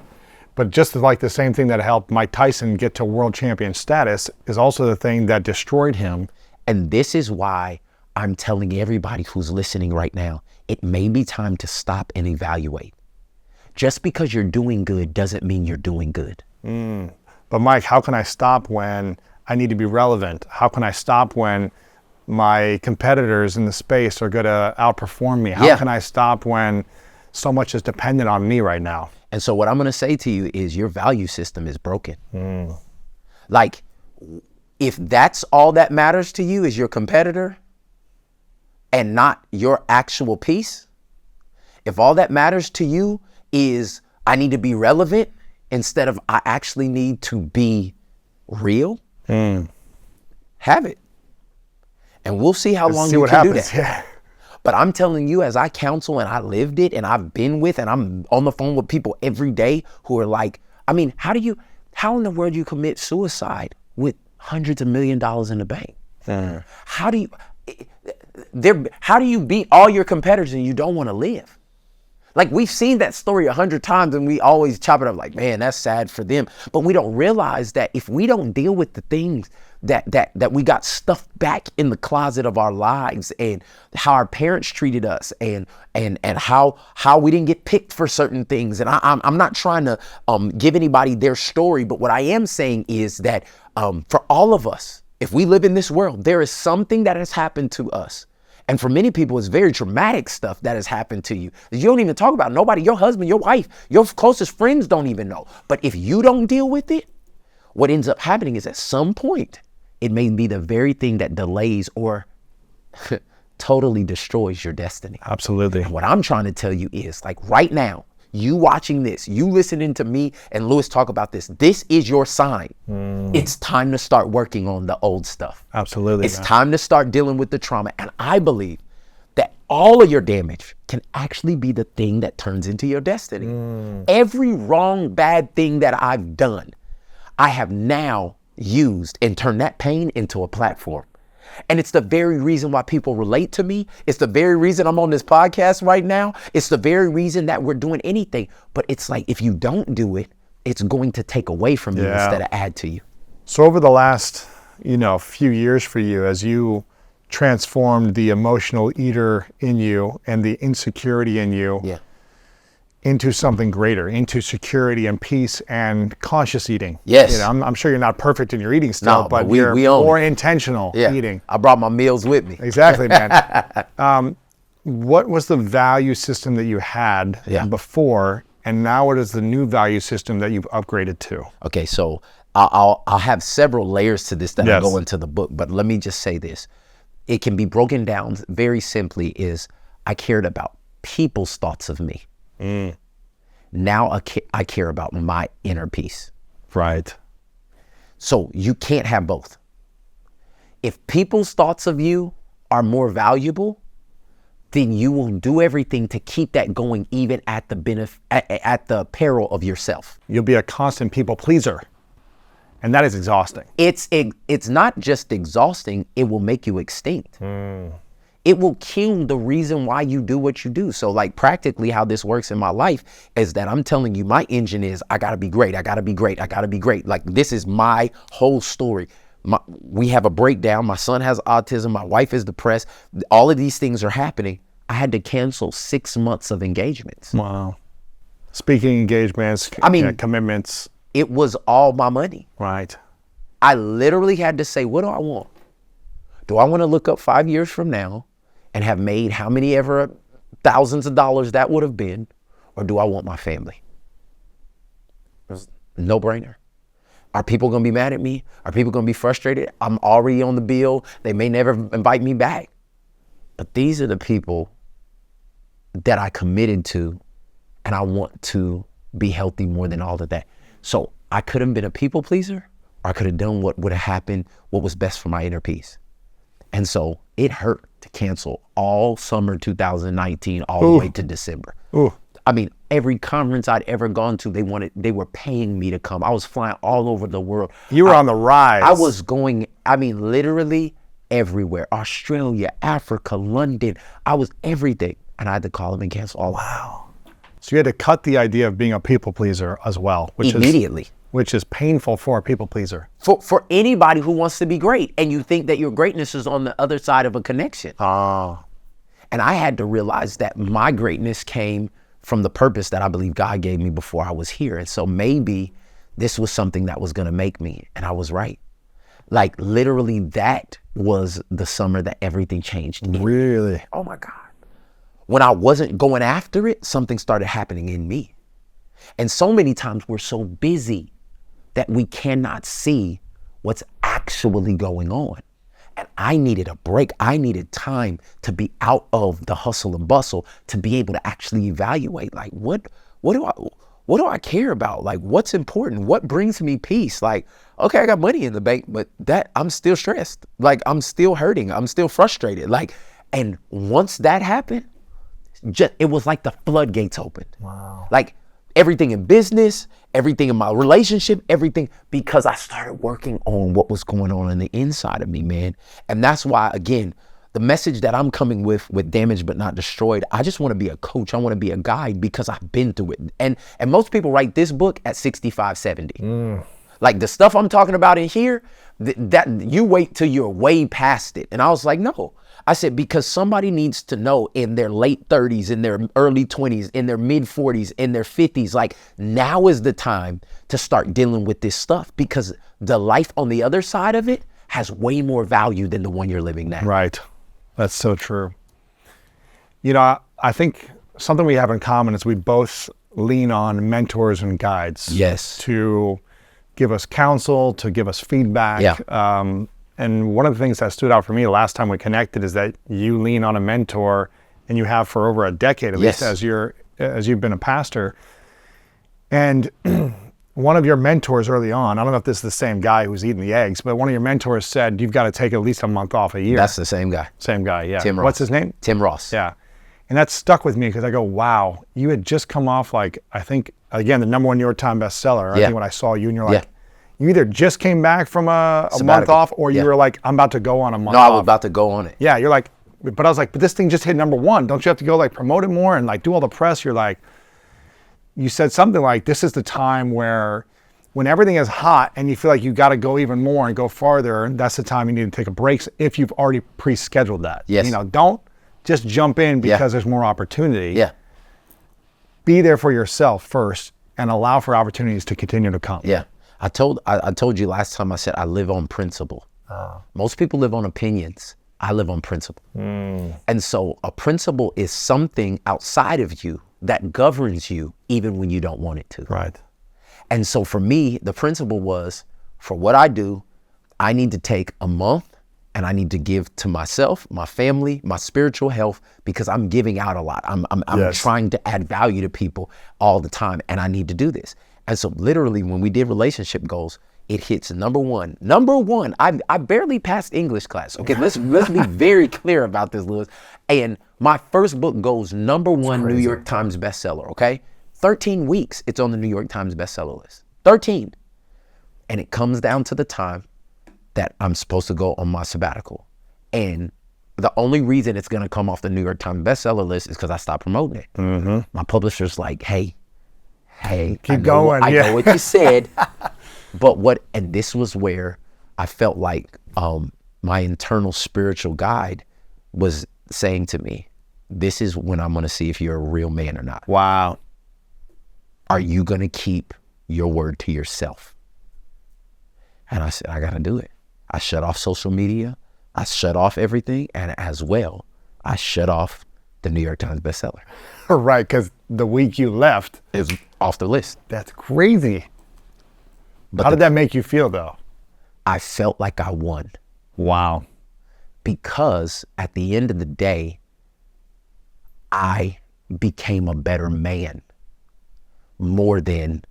But just like the same thing that helped Mike Tyson get to world champion status is also the thing that destroyed him. And this is why I'm telling everybody who's listening right now, it may be time to stop and evaluate. Just because you're doing good doesn't mean you're doing good. But Mike, how can I stop when I need to be relevant? How can I stop when my competitors in the space are going to outperform me? How Yeah. can I stop when so much is dependent on me right now? And so what I'm going to say to you is your value system is broken. Like, if that's all that matters to you is your competitor and not your actual peace, if all that matters to you is I need to be relevant instead of I actually need to be real, have it. And we'll see how long See you what can happens. do that. Yeah. But I'm telling you, as I counsel and I lived it and I've been with and I'm on the phone with people every day who are like, I mean, how in the world do you commit suicide with hundreds of $1 millions in the bank? How do you beat all your competitors and you don't want to live? Like, we've seen that story 100 times and we always chop it up like, man, that's sad for them. But we don't realize that if we don't deal with the things that we got stuffed back in the closet of our lives, and how our parents treated us, and how we didn't get picked for certain things. And I'm not trying to give anybody their story, but what I am saying is that for all of us, if we live in this world, there is something that has happened to us. And for many people, it's very traumatic stuff that has happened to you. You don't even talk about. Nobody, your husband, your wife, your closest friends don't even know. But if you don't deal with it, what ends up happening is at some point, it may be the very thing that delays or totally destroys your destiny. Absolutely. And what I'm trying to tell you is, like, right now, you watching this, you listening to me and Lewis talk about this, this is your sign. It's time to start working on the old stuff. Absolutely. It's time to start dealing with the trauma. And I believe that all of your damage can actually be the thing that turns into your destiny. Every wrong, bad thing that I've done, I have now used and turned that pain into a platform. And it's the very reason why people relate to me. It's the very reason I'm on this podcast right now. It's the very reason that we're doing anything. But it's like, if you don't do it, it's going to take away from you instead of add to you. So over the last, few years for you, as you transformed the emotional eater in you and the insecurity in you into something greater, into security and peace and conscious eating. Yes. I'm sure you're not perfect in your eating still, No, but we you're own more it. intentional eating. I brought my meals with me. Exactly, man. What was the value system that you had before, and now what is the new value system that you've upgraded to? Okay, so I'll have several layers to this that I go into the book, but let me just say this. It can be broken down very simply is I cared about people's thoughts of me. Now I care about my inner peace. Right. So you can't have both. If people's thoughts of you are more valuable, then you will do everything to keep that going, even at the peril of yourself. You'll be a constant people pleaser, and that is exhausting. It's not just exhausting, it will make you extinct. It will kill the reason why you do what you do. So, like, practically how this works in my life is that I'm telling you, my engine is, I gotta be great, I gotta be great, I gotta be great. Like, this is my whole story. We have a breakdown. My son has autism. My wife is depressed. All of these things are happening. I had to cancel 6 months of engagements. Wow. Speaking engagements, I mean, commitments. It was all my money. Right. I literally had to say, what do I want? Do I want to look up 5 years from now and have made how many ever thousands of dollars that would have been? Or do I want my family? No brainer. Are people going to be mad at me? Are people going to be frustrated? I'm already on the bill. They may never invite me back. But these are the people that I committed to, and I want to be healthy more than all of that. So I could have been a people pleaser, or I could have done what would have happened, what was best for my inner peace. And so it hurt to cancel all summer 2019 all the way to December. Ooh. I mean, every conference I'd ever gone to, they were paying me to come. I was flying all over the world. You were on the rise. I was going, literally everywhere. Australia, Africa, London. I was everything. And I had to call them and cancel all. Wow. So you had to cut the idea of being a people pleaser as well, Immediately. Which is painful for a people pleaser. For anybody who wants to be great, and you think that your greatness is on the other side of a connection. Ah. And I had to realize that my greatness came from the purpose that I believe God gave me before I was here. And so maybe this was something that was going to make me, and I was right. Like literally that was the summer that everything changed. Really? Oh my God. When I wasn't going after it, something started happening in me. And so many times we're so busy that we cannot see what's actually going on. And I needed a break. I needed time to be out of the hustle and bustle to be able to actually evaluate, like, what do I care about? Like, what's important? What brings me peace? Like, okay, I got money in the bank, but that I'm still stressed. Like, I'm still hurting. I'm still frustrated. Like, and once that happened, it was like the floodgates opened. Wow. Like everything in business, everything in my relationship, everything, because I started working on what was going on the inside of me, man. And that's why, again, the message that I'm coming with Damaged But Not Destroyed, I just want to be a coach. I want to be a guide because I've been through it. And most people write this book at 65, 70. Like the stuff I'm talking about in here, that you wait till you're way past it. And I was like, no. I said, because somebody needs to know in their late 30s, in their early 20s, in their mid 40s, in their 50s, like now is the time to start dealing with this stuff, because the life on the other side of it has way more value than the one you're living now. Right. That's so true. You know, I think something we have in common is we both lean on mentors and guides. Yes. To give us counsel, to give us feedback. Yeah. And one of the things that stood out for me last time we connected is that you lean on a mentor, and you have for over a decade, at least as you've been a pastor. And one of your mentors early on, I don't know if this is the same guy who's eating the eggs, but one of your mentors said, you've got to take at least a month off a year. That's the same guy. Same guy, yeah. Tim Ross. What's his name? Tim Ross. Yeah. And that stuck with me because I go, wow, you had just come off, like, I think, again, the #1 New York Times bestseller. I think when I saw you, and you're like, you either just came back from a month off, or you were like, I'm about to go on a month off. No, I was about to go on it. Yeah, you're like, but I was like, but this thing just hit #1. Don't you have to go like promote it more and like do all the press? You're like, you said something like, this is the time where when everything is hot and you feel like you got to go even more and go farther, that's the time you need to take a break if you've already pre-scheduled that. Yes. You know, don't just jump in because there's more opportunity. Yeah. Be there for yourself first and allow for opportunities to continue to come. Yeah. I told you last time, I said I live on principle. Most people live on opinions. I live on principle. And so a principle is something outside of you that governs you even when you don't want it to. Right. And so for me, the principle was, for what I do, I need to take a month and I need to give to myself, my family, my spiritual health, because I'm giving out a lot. I'm trying to add value to people all the time, and I need to do this. And so literally when we did relationship goals, it hits #1. #1, I barely passed English class. Okay, let's be very clear about this, Lewis. And my first book goes #1 New York Times bestseller, okay? 13 weeks, it's on the New York Times bestseller list. 13. And it comes down to the time that I'm supposed to go on my sabbatical. And the only reason it's gonna come off the New York Times bestseller list is because I stopped promoting it. My publisher's like, hey, keep going. I know what you said, but and this was where I felt like my internal spiritual guide was saying to me, this is when I'm going to see if you're a real man or not. Wow. Are you going to keep your word to yourself? And I said, I got to do it. I shut off social media. I shut off everything. And as well, I shut off the New York Times bestseller. Right, because the week you left It's off the list. That's crazy. But How did that make you feel, though? I felt like I won. Wow. Because at the end of the day, I became a better man more than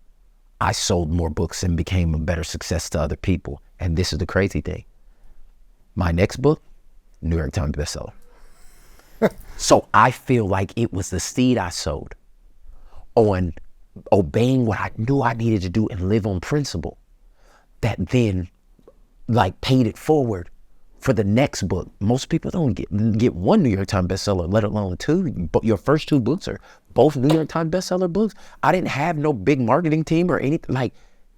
I sold more books and became a better success to other people. And this is the crazy thing. My next book, New York Times bestseller. So I feel like it was the seed I sowed on obeying what I knew I needed to do and live on principle that then like paid it forward for the next book. Most people don't get one New York Times bestseller, let alone two. But your first two books are both New York Times bestseller books. I didn't have no big marketing team or anything like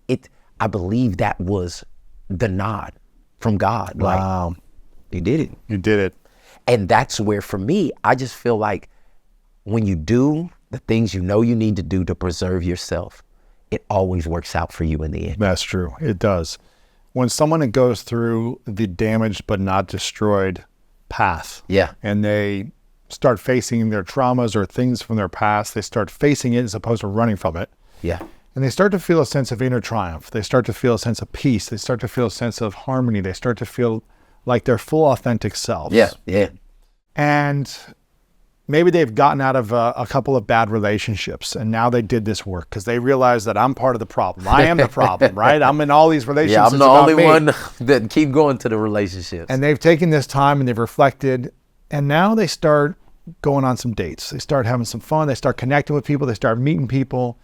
it. I believe that was the nod from God. Wow. Like, you did it. You did it. And that's where, for me, I just feel like when you do the things you know you need to do to preserve yourself, it always works out for you in the end. That's true. It does. When someone goes through the damaged but not destroyed path, Yeah. and they start facing their traumas or things from their past, they start facing it as opposed to running from it. Yeah. And they start to feel a sense of inner triumph. They start to feel a sense of peace. They start to feel a sense of harmony. They start to feel like their full authentic selves. Yeah. Yeah. And maybe they've gotten out of a couple of bad relationships, and now they did this work because they realize that I'm part of the problem. I am the problem, right? I'm in all these relationships. Yeah, I'm It's the about only me. one that keep going to the relationships. And they've taken this time and they've reflected, and now they start going on some dates. They start having some fun. They start connecting with people. They start meeting people.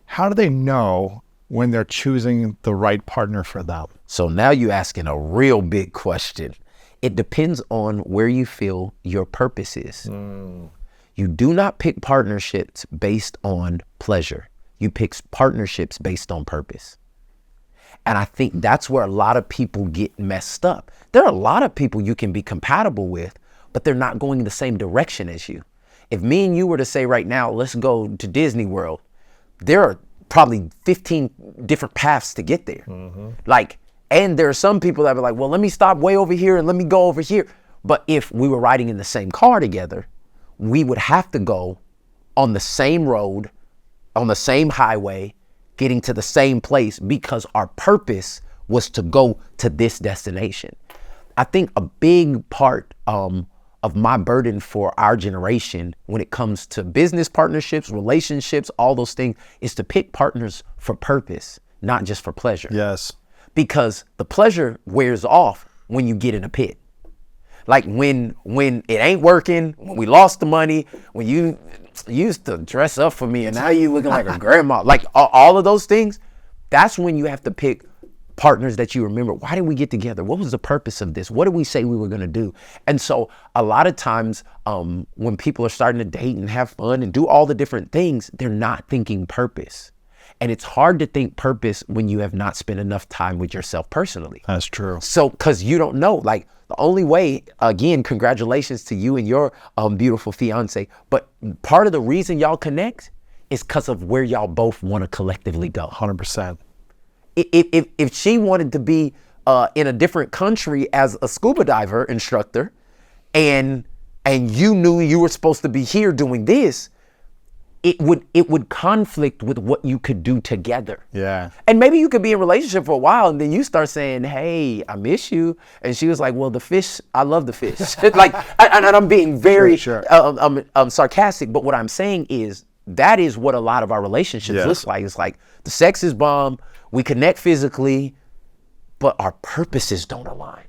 How do they know when they're choosing the right partner for them? So now you're asking a real big question. It depends on where you feel your purpose is. You do not pick partnerships based on pleasure. You pick partnerships based on purpose. And I think that's where a lot of people get messed up. There are a lot of people you can be compatible with, but they're not going the same direction as you. If me and you were to say right now, let's go to Disney World, there are probably 15 different paths to get there. And there are some people that are like, well, let me stop way over here and let me go over here. But if we were riding in the same car together, we would have to go on the same road, on the same highway, getting to the same place because our purpose was to go to this destination. I think a big part of my burden for our generation when it comes to business partnerships, relationships, all those things is to pick partners for purpose, not just for pleasure. Yes. Because the pleasure wears off when you get in a pit. Like when it ain't working, when we lost the money, when you used to dress up for me and now you looking like a grandma, like all of those things, that's when you have to pick partners that you remember. Why did we get together? What was the purpose of this? What did we say we were going to do? And so a lot of times when people are starting to date and have fun and do all the different things, they're not thinking purpose. And it's hard to think purpose when you have not spent enough time with yourself personally. That's true. So, because you don't know, like the only way, again, congratulations to you and your beautiful fiance. But part of the reason y'all connect is because of where y'all both want to collectively go. 100%. If she wanted to be in a different country as a scuba diver instructor and you knew you were supposed to be here doing this, it would conflict with what you could do together. Yeah. And maybe you could be in a relationship for a while and then you start saying, hey, I miss you. And she was like, well, the fish, I love the fish. Like, and I'm being very Sure. sarcastic, but what I'm saying is that is what a lot of our relationships Yes. look like. It's like the sex is bomb, we connect physically, but our purposes don't align.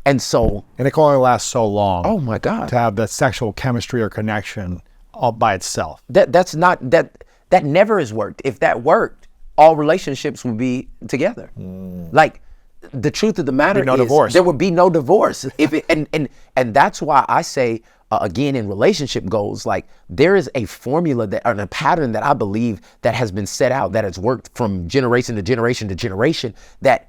And so, And it can only last so long oh my God. to have that sexual chemistry or connection all by itself. That never has worked. If that worked, all relationships would be together. Like the truth of the matter no is divorce. there would be no divorce. And that's why I say again in relationship goals, like there is a formula that and a pattern that I believe that has been set out, that has worked from generation to generation to generation, that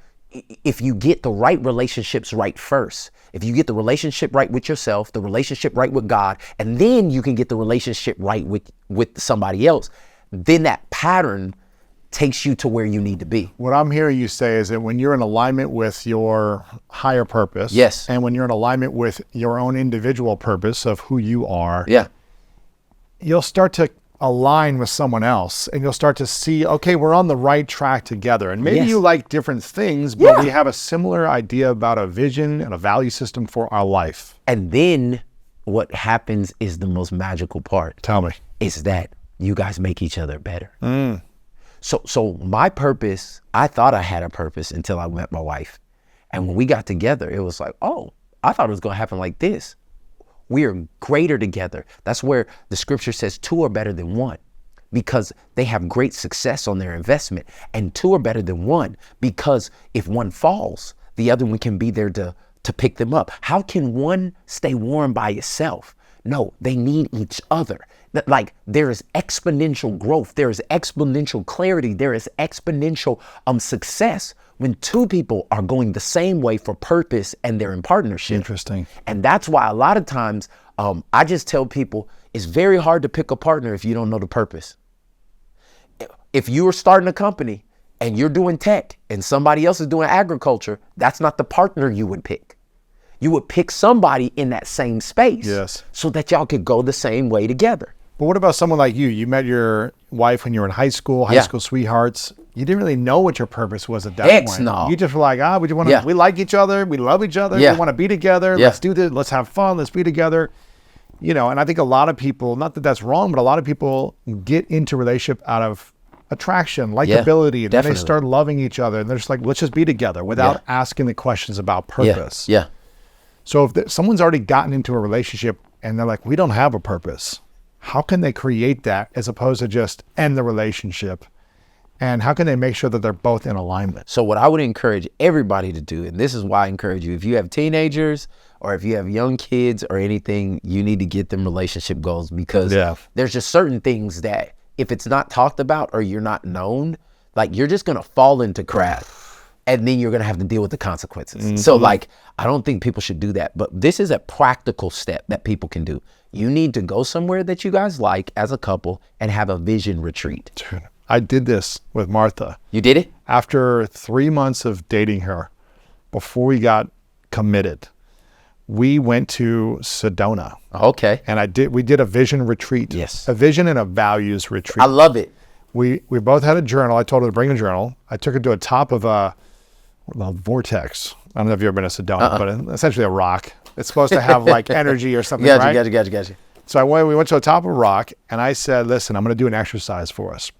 if you get the right relationships right first, if you get the relationship right with yourself, the relationship right with God, and then you can get the relationship right with somebody else, then that pattern takes you to where you need to be. What I'm hearing you say is that when you're in alignment with your higher purpose, Yes. and when you're in alignment with your own individual purpose of who you are, Yeah. you'll start to align with someone else, and you'll start to see, okay, we're on the right track together. And maybe Yes. you like different things, but we have a similar idea about a vision and a value system for our life. And then what happens is the most magical part. Tell me. Is that you guys make each other better. So my purpose, I thought I had a purpose until I met my wife. And when we got together, it was like, oh, I thought it was going to happen like this. We are greater together. That's where the scripture says 2 are better than 1, because they have great success on their investment. And 2 are better than 1 because if one falls, the other one can be there to pick them up. How can one stay warm by itself? No, they need each other. Like, there is exponential growth, there is exponential clarity, there is exponential success when 2 people are going the same way for purpose and they're in partnership. Interesting. And that's why a lot of times I just tell people it's very hard to pick a partner if you don't know the purpose. If you are starting a company and you're doing tech and somebody else is doing agriculture, that's not the partner you would pick. You would pick somebody in that same space. Yes. So that y'all could go the same way together. But what about someone like you? You met your wife when you were in high school Yeah. sweethearts. You didn't really know what your purpose was at that Hex point. no. You just were like, we just want to, Yeah. we like each other, we love each other, Yeah. we want to be together, Yeah. let's do this, let's have fun, let's be together. You know, and I think a lot of people, not that that's wrong, but a lot of people get into relationship out of attraction, likability, and then they definitely. start loving each other, and they're just like, let's just be together without asking the questions about purpose. Yeah. So if someone's already gotten into a relationship and they're like, we don't have a purpose, how can they create that as opposed to just end the relationship? And how can they make sure that they're both in alignment? So what I would encourage everybody to do, and this is why I encourage you, if you have teenagers or if you have young kids or anything, you need to get them relationship goals, because there's just certain things that if it's not talked about or you're not known, like, you're just going to fall into crap. And then you're going to have to deal with the consequences. So, like, I don't think people should do that. But this is a practical step that people can do. You need to go somewhere that you guys like as a couple and have a vision retreat. Dude, I did this with Martha. You did it? After 3 months of dating her, before we got committed, we went to Sedona. Okay. And we did a vision retreat. Yes. A vision and a values retreat. I love it. We both had a journal. I told her to bring a journal. I took her to a top of a vortex. I don't know if you've ever been to Sedona, but essentially a rock. It's supposed to have like energy or something, right? Gotcha. So we went to the top of a rock, and I said, listen, I'm going to do an exercise for us.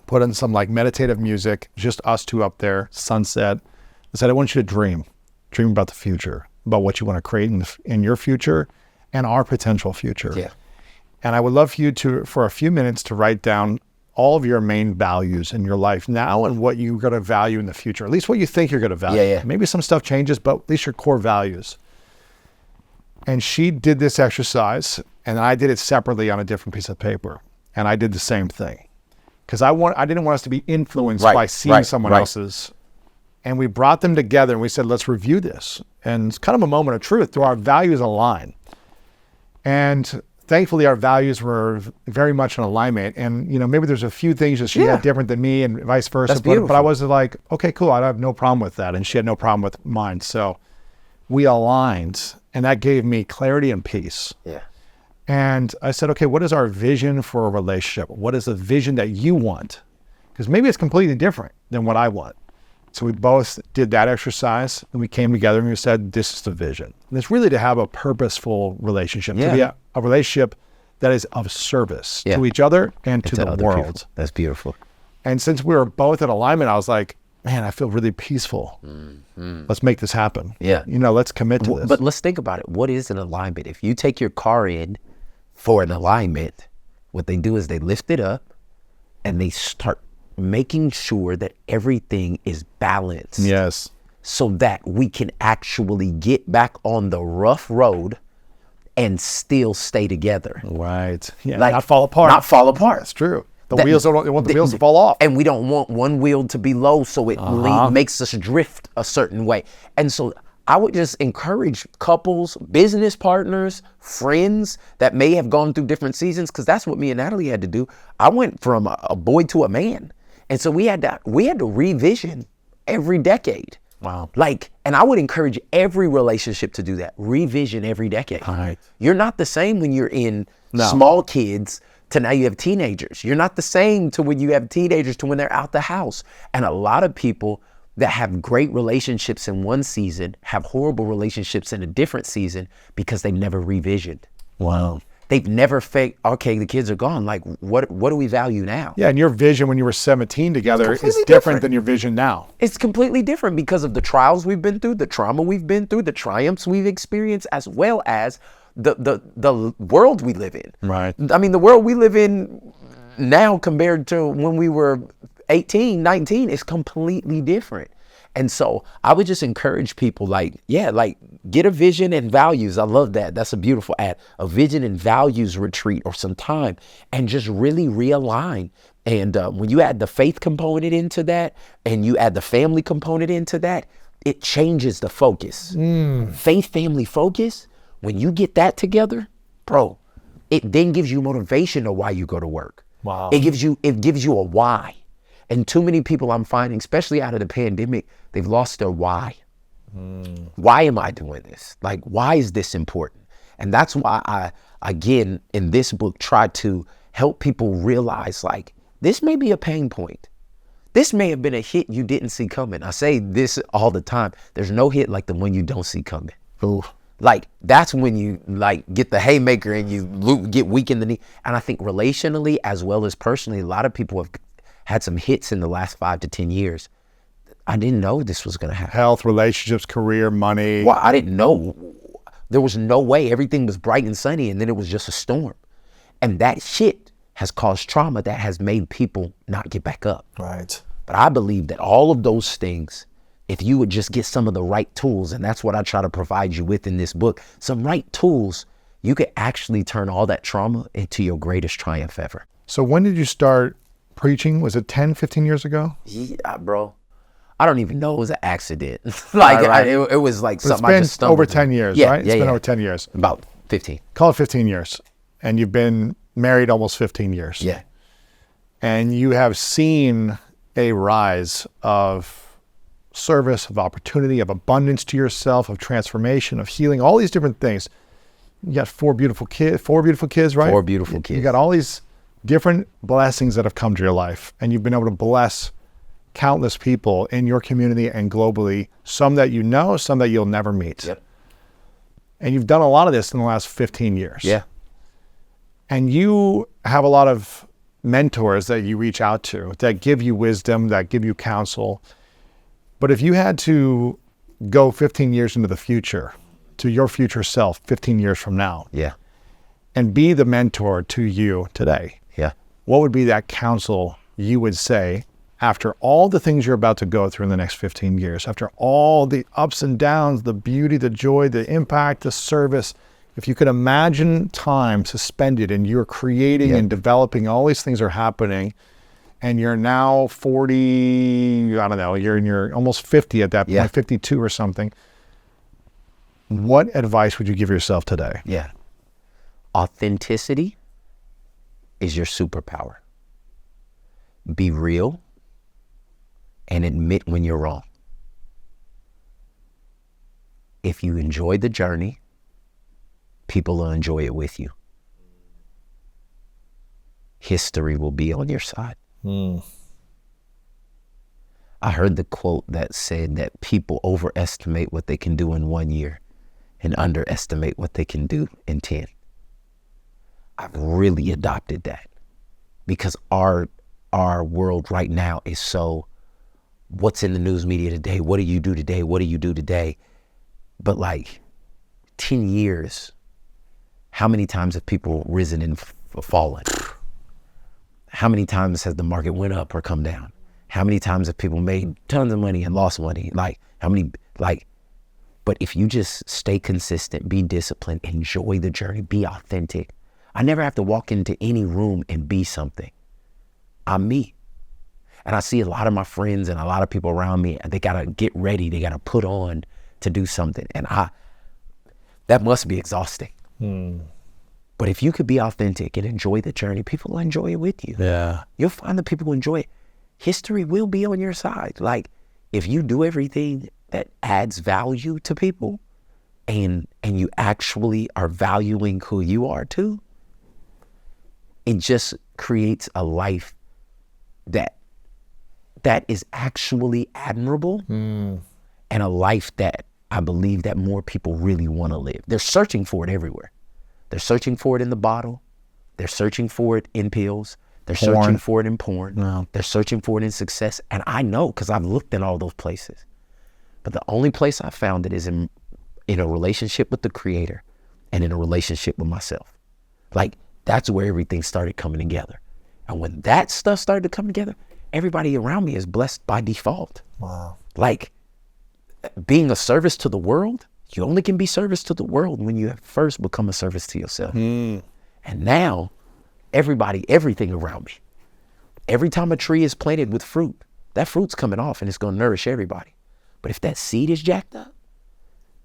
Put in some like meditative music, just us 2 up there, sunset. I said, I want you to dream about the future, about what you want to create in your future and our potential future. Yeah. And I would love for you for a few minutes to write down all of your main values in your life now and what you're going to value in the future, at least what you think you're going to value. Yeah. Maybe some stuff changes, but at least your core values. And she did this exercise, and I did it separately on a different piece of paper. And I did the same thing because I didn't want us to be influenced by seeing someone else's. And we brought them together and we said, let's review this. And it's kind of a moment of truth. Do our values align? And thankfully, our values were very much in alignment. And, you know, maybe there's a few things that she had different than me and vice versa. That's beautiful. But I was like, okay, cool. I have no problem with that. And she had no problem with mine. So we aligned, and that gave me clarity and peace. Yeah. And I said, okay, what is our vision for a relationship? What is the vision that you want? Because maybe it's completely different than what I want. So we both did that exercise, and we came together and we said, this is the vision. And it's really to have a purposeful relationship, to be a relationship that is of service to each other and to the other world. people. That's beautiful. And since we were both in alignment, I was like, man, I feel really peaceful. Let's make this happen. Yeah. You know, let's commit to this. But let's think about it. What is an alignment? If you take your car in for an alignment, what they do is they lift it up and they start making sure that everything is balanced. Yes. So that we can actually get back on the rough road and still stay together. Right. Yeah. Like, not fall apart. Not fall apart. That's true. The wheels don't want the wheels to fall off. And we don't want one wheel to be low, so it makes us drift a certain way. And so I would just encourage couples, business partners, friends that may have gone through different seasons, because that's what me and Natalie had to do. I went from a boy to a man. And so we had to revision every decade. Wow. And I would encourage every relationship to do that. Revision every decade. Right. You're not the same when you're in small kids to now you have teenagers. You're not the same to when you have teenagers to when they're out the house. And a lot of people that have great relationships in one season have horrible relationships in a different season because they've never revisioned. Wow. They've never faked, okay, the kids are gone. Like, what do we value now? Yeah, and your vision when you were 17 together is completely different different than your vision now. It's completely different because of the trials we've been through, the trauma we've been through, the triumphs we've experienced, as well as the world we live in. Right. I mean, the world we live in now compared to when we were 18, 19 is completely different. And so I would just encourage people get a vision and values. I love that. That's a beautiful ad. A vision and values retreat or some time and just really realign. And when you add the faith component into that and you add the family component into that, it changes the focus. Faith, family, focus. When you get that together, bro, it then gives you motivation to why you go to work. Wow. It gives you a why. And too many people I'm finding, especially out of the pandemic, they've lost their why. Why am I doing this? Like, why is this important? And that's why I, again, in this book, try to help people realize, like, this may be a pain point. This may have been a hit you didn't see coming. I say this all the time. There's no hit like the one you don't see coming. Ooh. Like, that's when you get the haymaker and you get weak in the knee. And I think relationally as well as personally, a lot of people have had some hits in the last 5 to 10 years. I didn't know this was going to happen. Health, relationships, career, money. Well, I didn't know. There was no way. Everything was bright and sunny, and then it was just a storm. And that shit has caused trauma that has made people not get back up. Right. But I believe that all of those things, if you would just get some of the right tools, and that's what I try to provide you with in this book, some right tools, you could actually turn all that trauma into your greatest triumph ever. So when did you start preaching? Was it 10, 15 years ago? Yeah, bro. I don't even know it was an accident. Right. It was like But something I just it's been stumbled over 10 years, Yeah, right? yeah, It's been yeah. over 10 years. About 15. Call it 15 years. And you've been married almost 15 years. Yeah. And you have seen a rise of service, of opportunity, of abundance to yourself, of transformation, of healing, all these different things. You got four beautiful kids, right? 4 beautiful kids. You got all these different blessings that have come to your life, and you've been able to bless countless people in your community and globally, some that you know, some that you'll never meet. Yep. And you've done a lot of this in the last 15 years. Yeah. And you have a lot of mentors that you reach out to that give you wisdom, that give you counsel. But if you had to go 15 years into the future, to your future self 15 years from now, Yeah. and be the mentor to you today, Yeah. what would be that counsel you would say after all the things you're about to go through in the next 15 years, after all the ups and downs, the beauty, the joy, the impact, the service? If you could imagine time suspended and you're creating and developing, all these things are happening, and you're now 40, I don't know, you're in your almost 50 at that point, 52 or something. What advice would you give yourself today? Yeah. Authenticity is your superpower. Be real and admit when you're wrong. If you enjoy the journey, people will enjoy it with you. History will be on your side. I heard the quote that said that people overestimate what they can do in 1 year and underestimate what they can do in 10. I've really adopted that because our world right now is so, what's in the news media today? What do you do today? What do you do today? But 10 years, how many times have people risen and fallen? How many times has the market went up or come down? How many times have people made tons of money and lost money? But if you just stay consistent, be disciplined, enjoy the journey, be authentic. I never have to walk into any room and be something. I'm me. And I see a lot of my friends and a lot of people around me, and they got to get ready. They got to put on to do something. And that must be exhausting. But if you could be authentic and enjoy the journey, people will enjoy it with you. Yeah. You'll find that people enjoy it. History will be on your side. Like, if you do everything that adds value to people and you actually are valuing who you are too, it just creates a life that is actually admirable, and a life that I believe that more people really want to live. They're searching for it everywhere. They're searching for it in the bottle. They're searching for it in pills. They're searching for it in porn. No. They're searching for it in success. And I know, because I've looked in all those places. But the only place I found it is in a relationship with the Creator and in a relationship with myself. Like, that's where everything started coming together. And when that stuff started to come together, everybody around me is blessed by default. Wow. Like, being a service to the world, you only can be service to the world when you have first become a service to yourself. And now, everything around me, every time a tree is planted with fruit, that fruit's coming off and it's going to nourish everybody. But if that seed is jacked up,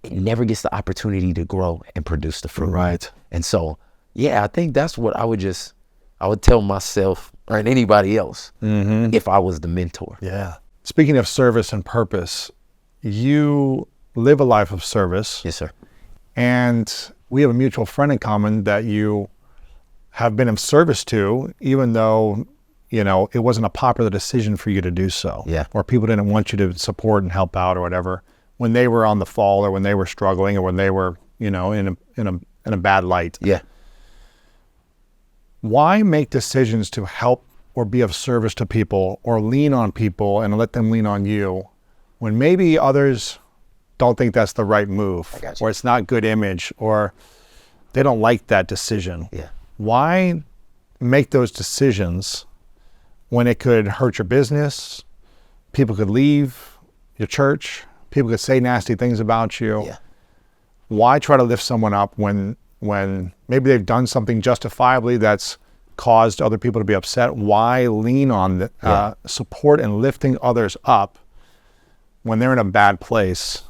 it never gets the opportunity to grow and produce the fruit. Right. And so, yeah, I think that's what I would tell myself or anybody else if I was the mentor. Yeah. Speaking of service and purpose, you live a life of service. Yes, sir. And we have a mutual friend in common that you have been of service to, even though, it wasn't a popular decision for you to do so. Yeah. Or people didn't want you to support and help out or whatever when they were on the fall or when they were struggling or when they were, in a bad light. Yeah. Why make decisions to help or be of service to people or lean on people and let them lean on you when maybe others don't think that's the right move, or it's not good image, or they don't like that decision? Yeah. Why make those decisions when it could hurt your business? People could leave your church. People could say nasty things about you. Yeah. Why try to lift someone up when maybe they've done something justifiably that's caused other people to be upset? Why lean on the support and lifting others up when they're in a bad place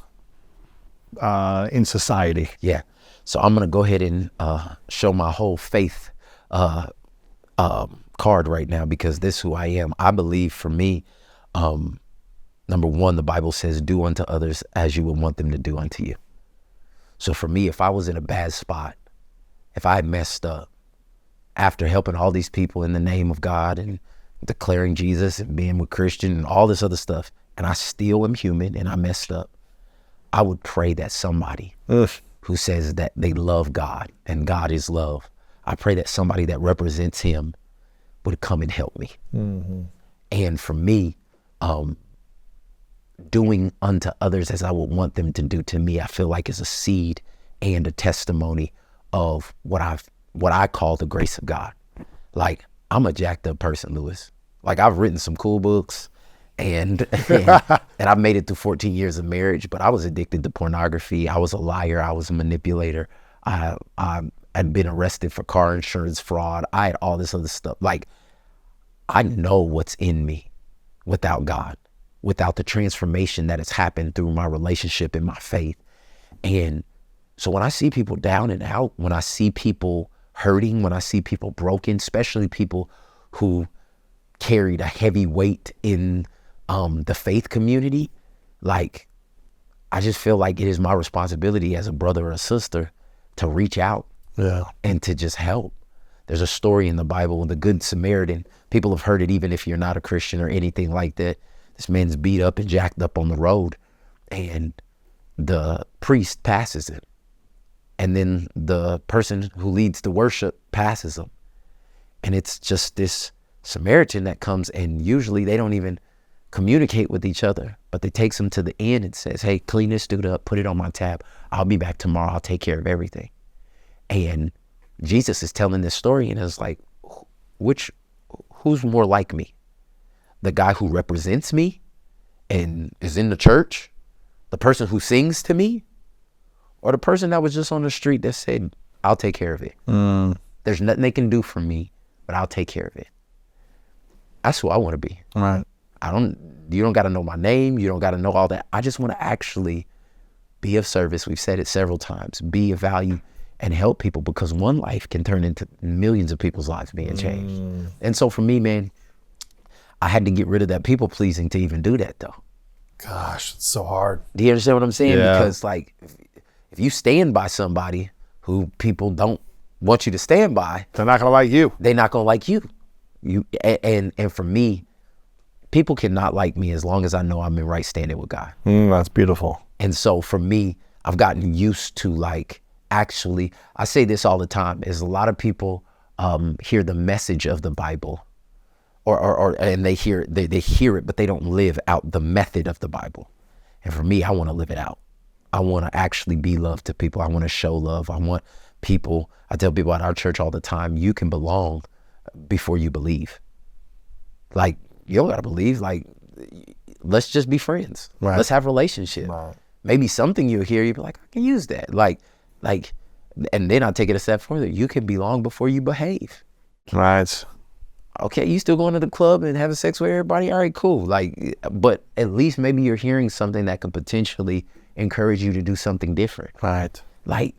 in society? Yeah. So I'm going to go ahead and show my whole faith card right now, because this is who I am. I believe, for me, number one, the Bible says, do unto others as you would want them to do unto you. So for me, if I was in a bad spot, if I had messed up after helping all these people in the name of God and declaring Jesus and being with Christian and all this other stuff, and I still am human and I messed up, I would pray that somebody who says that they love God and God is love, I pray that somebody that represents him would come and help me. And for me, doing unto others as I would want them to do to me, I feel like is a seed and a testimony of what I call the grace of God. Like, I'm a jacked up person, Lewis. Like, I've written some cool books and I've made it through 14 years of marriage, but I was addicted to pornography. I was a liar. I was a manipulator. I had been arrested for car insurance fraud. I had all this other stuff. Like, I know what's in me without God, without the transformation that has happened through my relationship and my faith. And so when I see people down and out, when I see people hurting, when I see people broken, especially people who carried a heavy weight in the faith community, like, I just feel like it is my responsibility as a brother or a sister to reach out and to just help. There's a story in the Bible, the Good Samaritan. People have heard it even if you're not a Christian or anything like that. This man's beat up and jacked up on the road, and the priest passes him. And then the person who leads the worship passes him. And it's just this Samaritan that comes, and usually they don't even communicate with each other, but they takes him to the inn and says, hey, clean this dude up, put it on my tab. I'll be back tomorrow. I'll take care of everything. And Jesus is telling this story, and it's like, who's more like me? The guy who represents me and is in the church, the person who sings to me, or the person that was just on the street that said, I'll take care of it. There's nothing they can do for me, but I'll take care of it. That's who I want to be. Right. You don't got to know my name. You don't got to know all that. I just want to actually be of service. We've said it several times, be of value and help people, because one life can turn into millions of people's lives being changed. And so for me, man, I had to get rid of that people pleasing to even do that though. Gosh, it's so hard. Do you understand what I'm saying? Yeah. Because like, if you stand by somebody who people don't want you to stand by, They're not going to like you. they're not gonna like you. And for me, people cannot like me as long as I know I'm in right standing with God. That's beautiful. And so for me, I've gotten used to like, actually, I say this all the time, is a lot of people hear the message of the Bible and they hear it, but they don't live out the method of the Bible. And for me, I want to live it out. I want to actually be love to people. I want to show love. I want people, I tell people at our church all the time, you can belong before you believe. Like, you don't got to believe, like, let's just be friends. Right. Let's have a relationship. Right. Maybe something you'll hear, you'll be like, I can use that. Like, and then I'll take it a step further. You can belong before you behave. Right. Okay, you still going to the club and having sex with everybody? All right, cool. Like, but at least maybe you're hearing something that could potentially encourage you to do something different. Right. Like,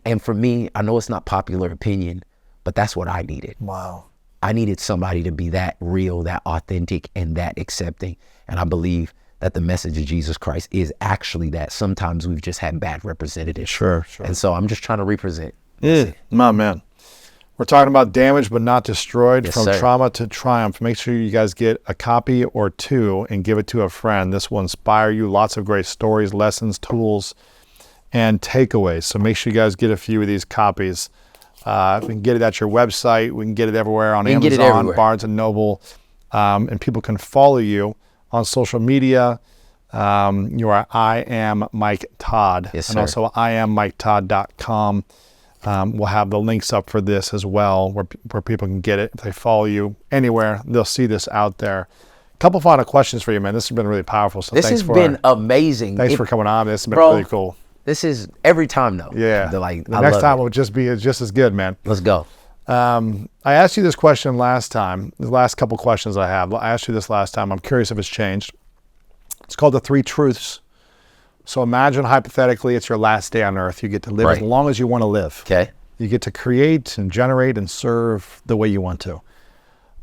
and for me, I know it's not popular opinion, but that's what I needed. Wow. I needed somebody to be that real, that authentic, and that accepting. And I believe that the message of Jesus Christ is actually that. Sometimes we've just had bad representatives. Sure. And so I'm just trying to represent. My man. We're talking about damaged but not destroyed, Yes, from sir. trauma to triumph. Make sure you guys get a copy or two and give it to a friend. This will inspire you. Lots of great stories, lessons, tools, and takeaways. So make sure you guys get a few of these copies. We can get it at your website. We can get it everywhere on We can get it Amazon, everywhere. Barnes & Noble. And people can follow you on social media. You are I Am Mike Todd. Yes, and sir. also IamMikeTodd.com. We'll have the links up for this as well, where people can get it. If they follow you anywhere, they'll see this out there. A couple final questions for you, man. This has been really powerful. So This thanks has for amazing. amazing. thanks It- for coming on. This has been Bro, really cool. This is every time though. Yeah. The The next time will just be just as good, man. Let's go. I asked you this question last time. The last couple questions I have. I asked you this last time. I'm curious if it's changed. It's called the 3 truths. So imagine hypothetically it's your last day on earth. You get to live as Right. long as you want to live. Okay. You get to create and generate and serve the way you want to.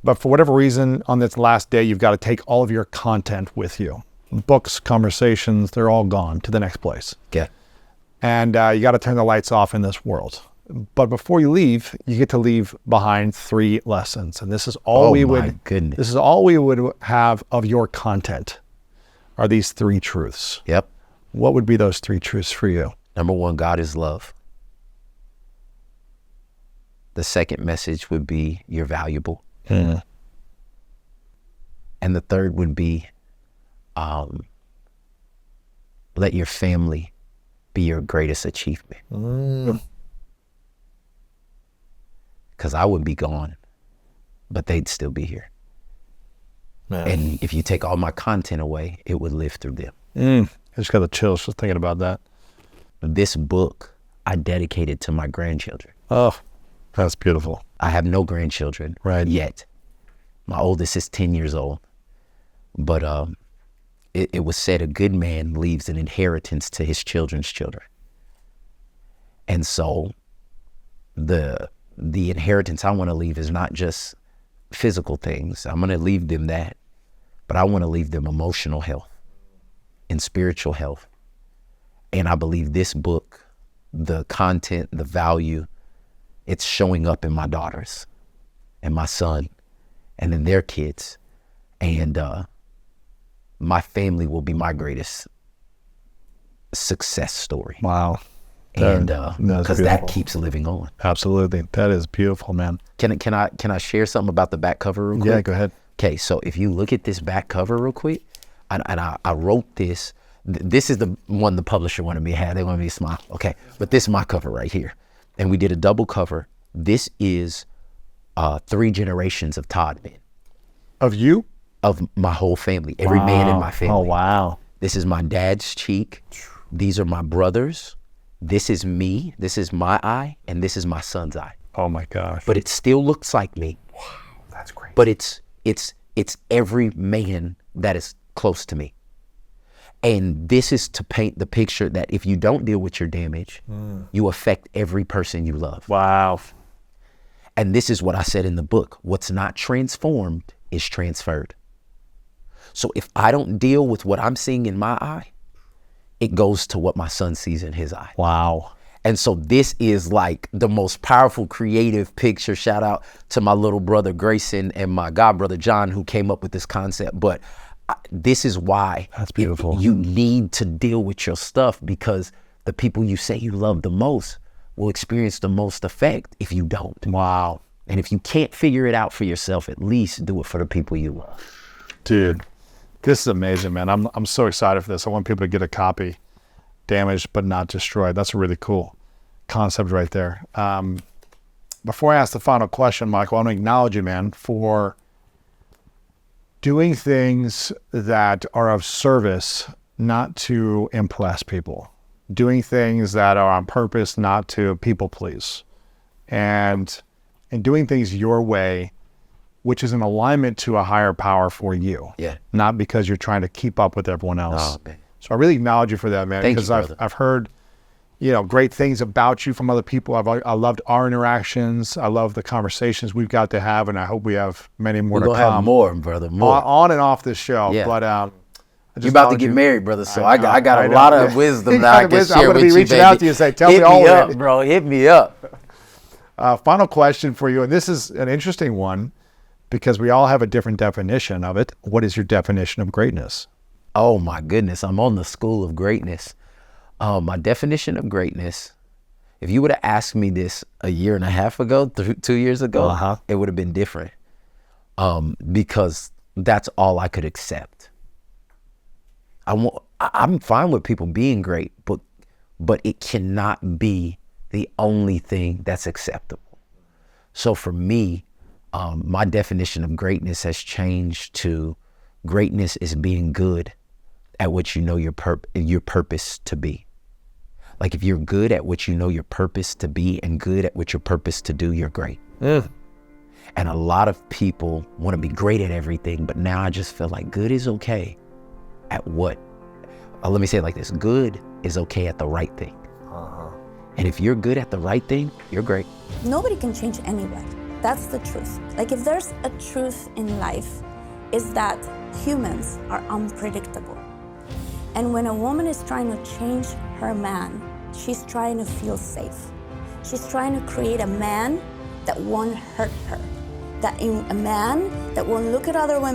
But for whatever reason, on this last day, you've got to take all of your content with you. Books, conversations, they're all gone to the next place. Okay. And you got to turn the lights off in this world. But before you leave, you get to leave behind 3 lessons. And this is all Goodness. this is all we would have of your content, are these 3 truths. Yep. What would be those 3 truths for you? Number 1, God is love. The second message would be you're valuable. And the third would be let your family be your greatest achievement. Because I would be gone, but they'd still be here. Man. And if you take all my content away, it would live through them. I just got the chills just thinking about that. This book I dedicated to my grandchildren. Oh, that's beautiful. I have no grandchildren yet. My oldest is 10 years old. But it was said a good man leaves an inheritance to his children's children. And so the inheritance I want to leave is not just physical things. I'm going to leave them that, but I want to leave them emotional health and spiritual health. And I believe this book, the content, the value, it's showing up in my daughters and my son and in their kids. And my family will be my greatest success story. Wow. And That's because that beautiful. keeps living on. Absolutely. That is beautiful, man. Can I share something about the back cover real quick? Yeah, go ahead. Okay, so if you look at this back cover real quick, and I wrote this. This is the one the publisher wanted me to have. They wanted me to smile. Okay, but this is my cover right here. And we did a double cover. This is 3 generations of Todd men, Of you? of my whole family, every man in my family. Oh, wow. This is my dad's cheek. These are my brothers. This is me. This is my eye. And this is my son's eye. Oh, my gosh. But it still looks like me. That's great. But it's It's every man that is close to me. And this is to paint the picture that if you don't deal with your damage, you affect every person you love. Wow. And this is what I said in the book. What's not transformed is transferred. So if I don't deal with what I'm seeing in my eye, it goes to what my son sees in his eye. Wow. And so this is like the most powerful creative picture. Shout out to my little brother Grayson and my god brother John, who came up with this concept. But this is why That's beautiful. You need to deal with your stuff, because the people you say you love the most will experience the most effect if you don't. Wow. And if you can't figure it out for yourself, at least do it for the people you love. Dude, this is amazing, man. I'm so excited for this. I want people to get a copy. Damaged but not destroyed. That's a really cool concept right there. Before I ask the final question, Michael, I want to acknowledge you, man, for doing things that are of service, not to impress people. Doing things that are on purpose, not to people please. And doing things your way, which is in alignment to a higher power for you. Yeah. Not because you're trying to keep up with everyone else. Oh, man. So I really acknowledge you for that, man. Thank you, Because brother. I've heard, great things about you from other people. I loved our interactions. I love the conversations we've got to have, and I hope we have many more We're to gonna come. have more, brother, more. On and off this show. Yeah. But You're about to get married, brother, so I got I a know. lot of wisdom You that got I can wisdom. I'm share gonna with be you, reaching baby. out to you and say, tell me Hit all me of up, it. bro. Hit me up. Final question for you, and this is an interesting one because we all have a different definition of it. What is your definition of greatness? Oh my goodness, I'm on the school of greatness. My definition of greatness, if you would have asked me this a year and a half ago, 2 years ago, it would have been different. Because that's all I could accept. I'm fine with people being great, but it cannot be the only thing that's acceptable. So for me, my definition of greatness has changed to greatness is being good at what you know your purpose to be. Like if you're good at what you know your purpose to be and good at what your purpose to do, you're great. And a lot of people want to be great at everything, but now I just feel like good is okay at what, let me say it like this, good is okay at the right thing. And if you're good at the right thing, you're great. Nobody can change anybody. That's the truth. Like if there's a truth in life, is that humans are unpredictable. And when a woman is trying to change her man, she's trying to feel safe. She's trying to create a man that won't hurt her. A man that won't look at other women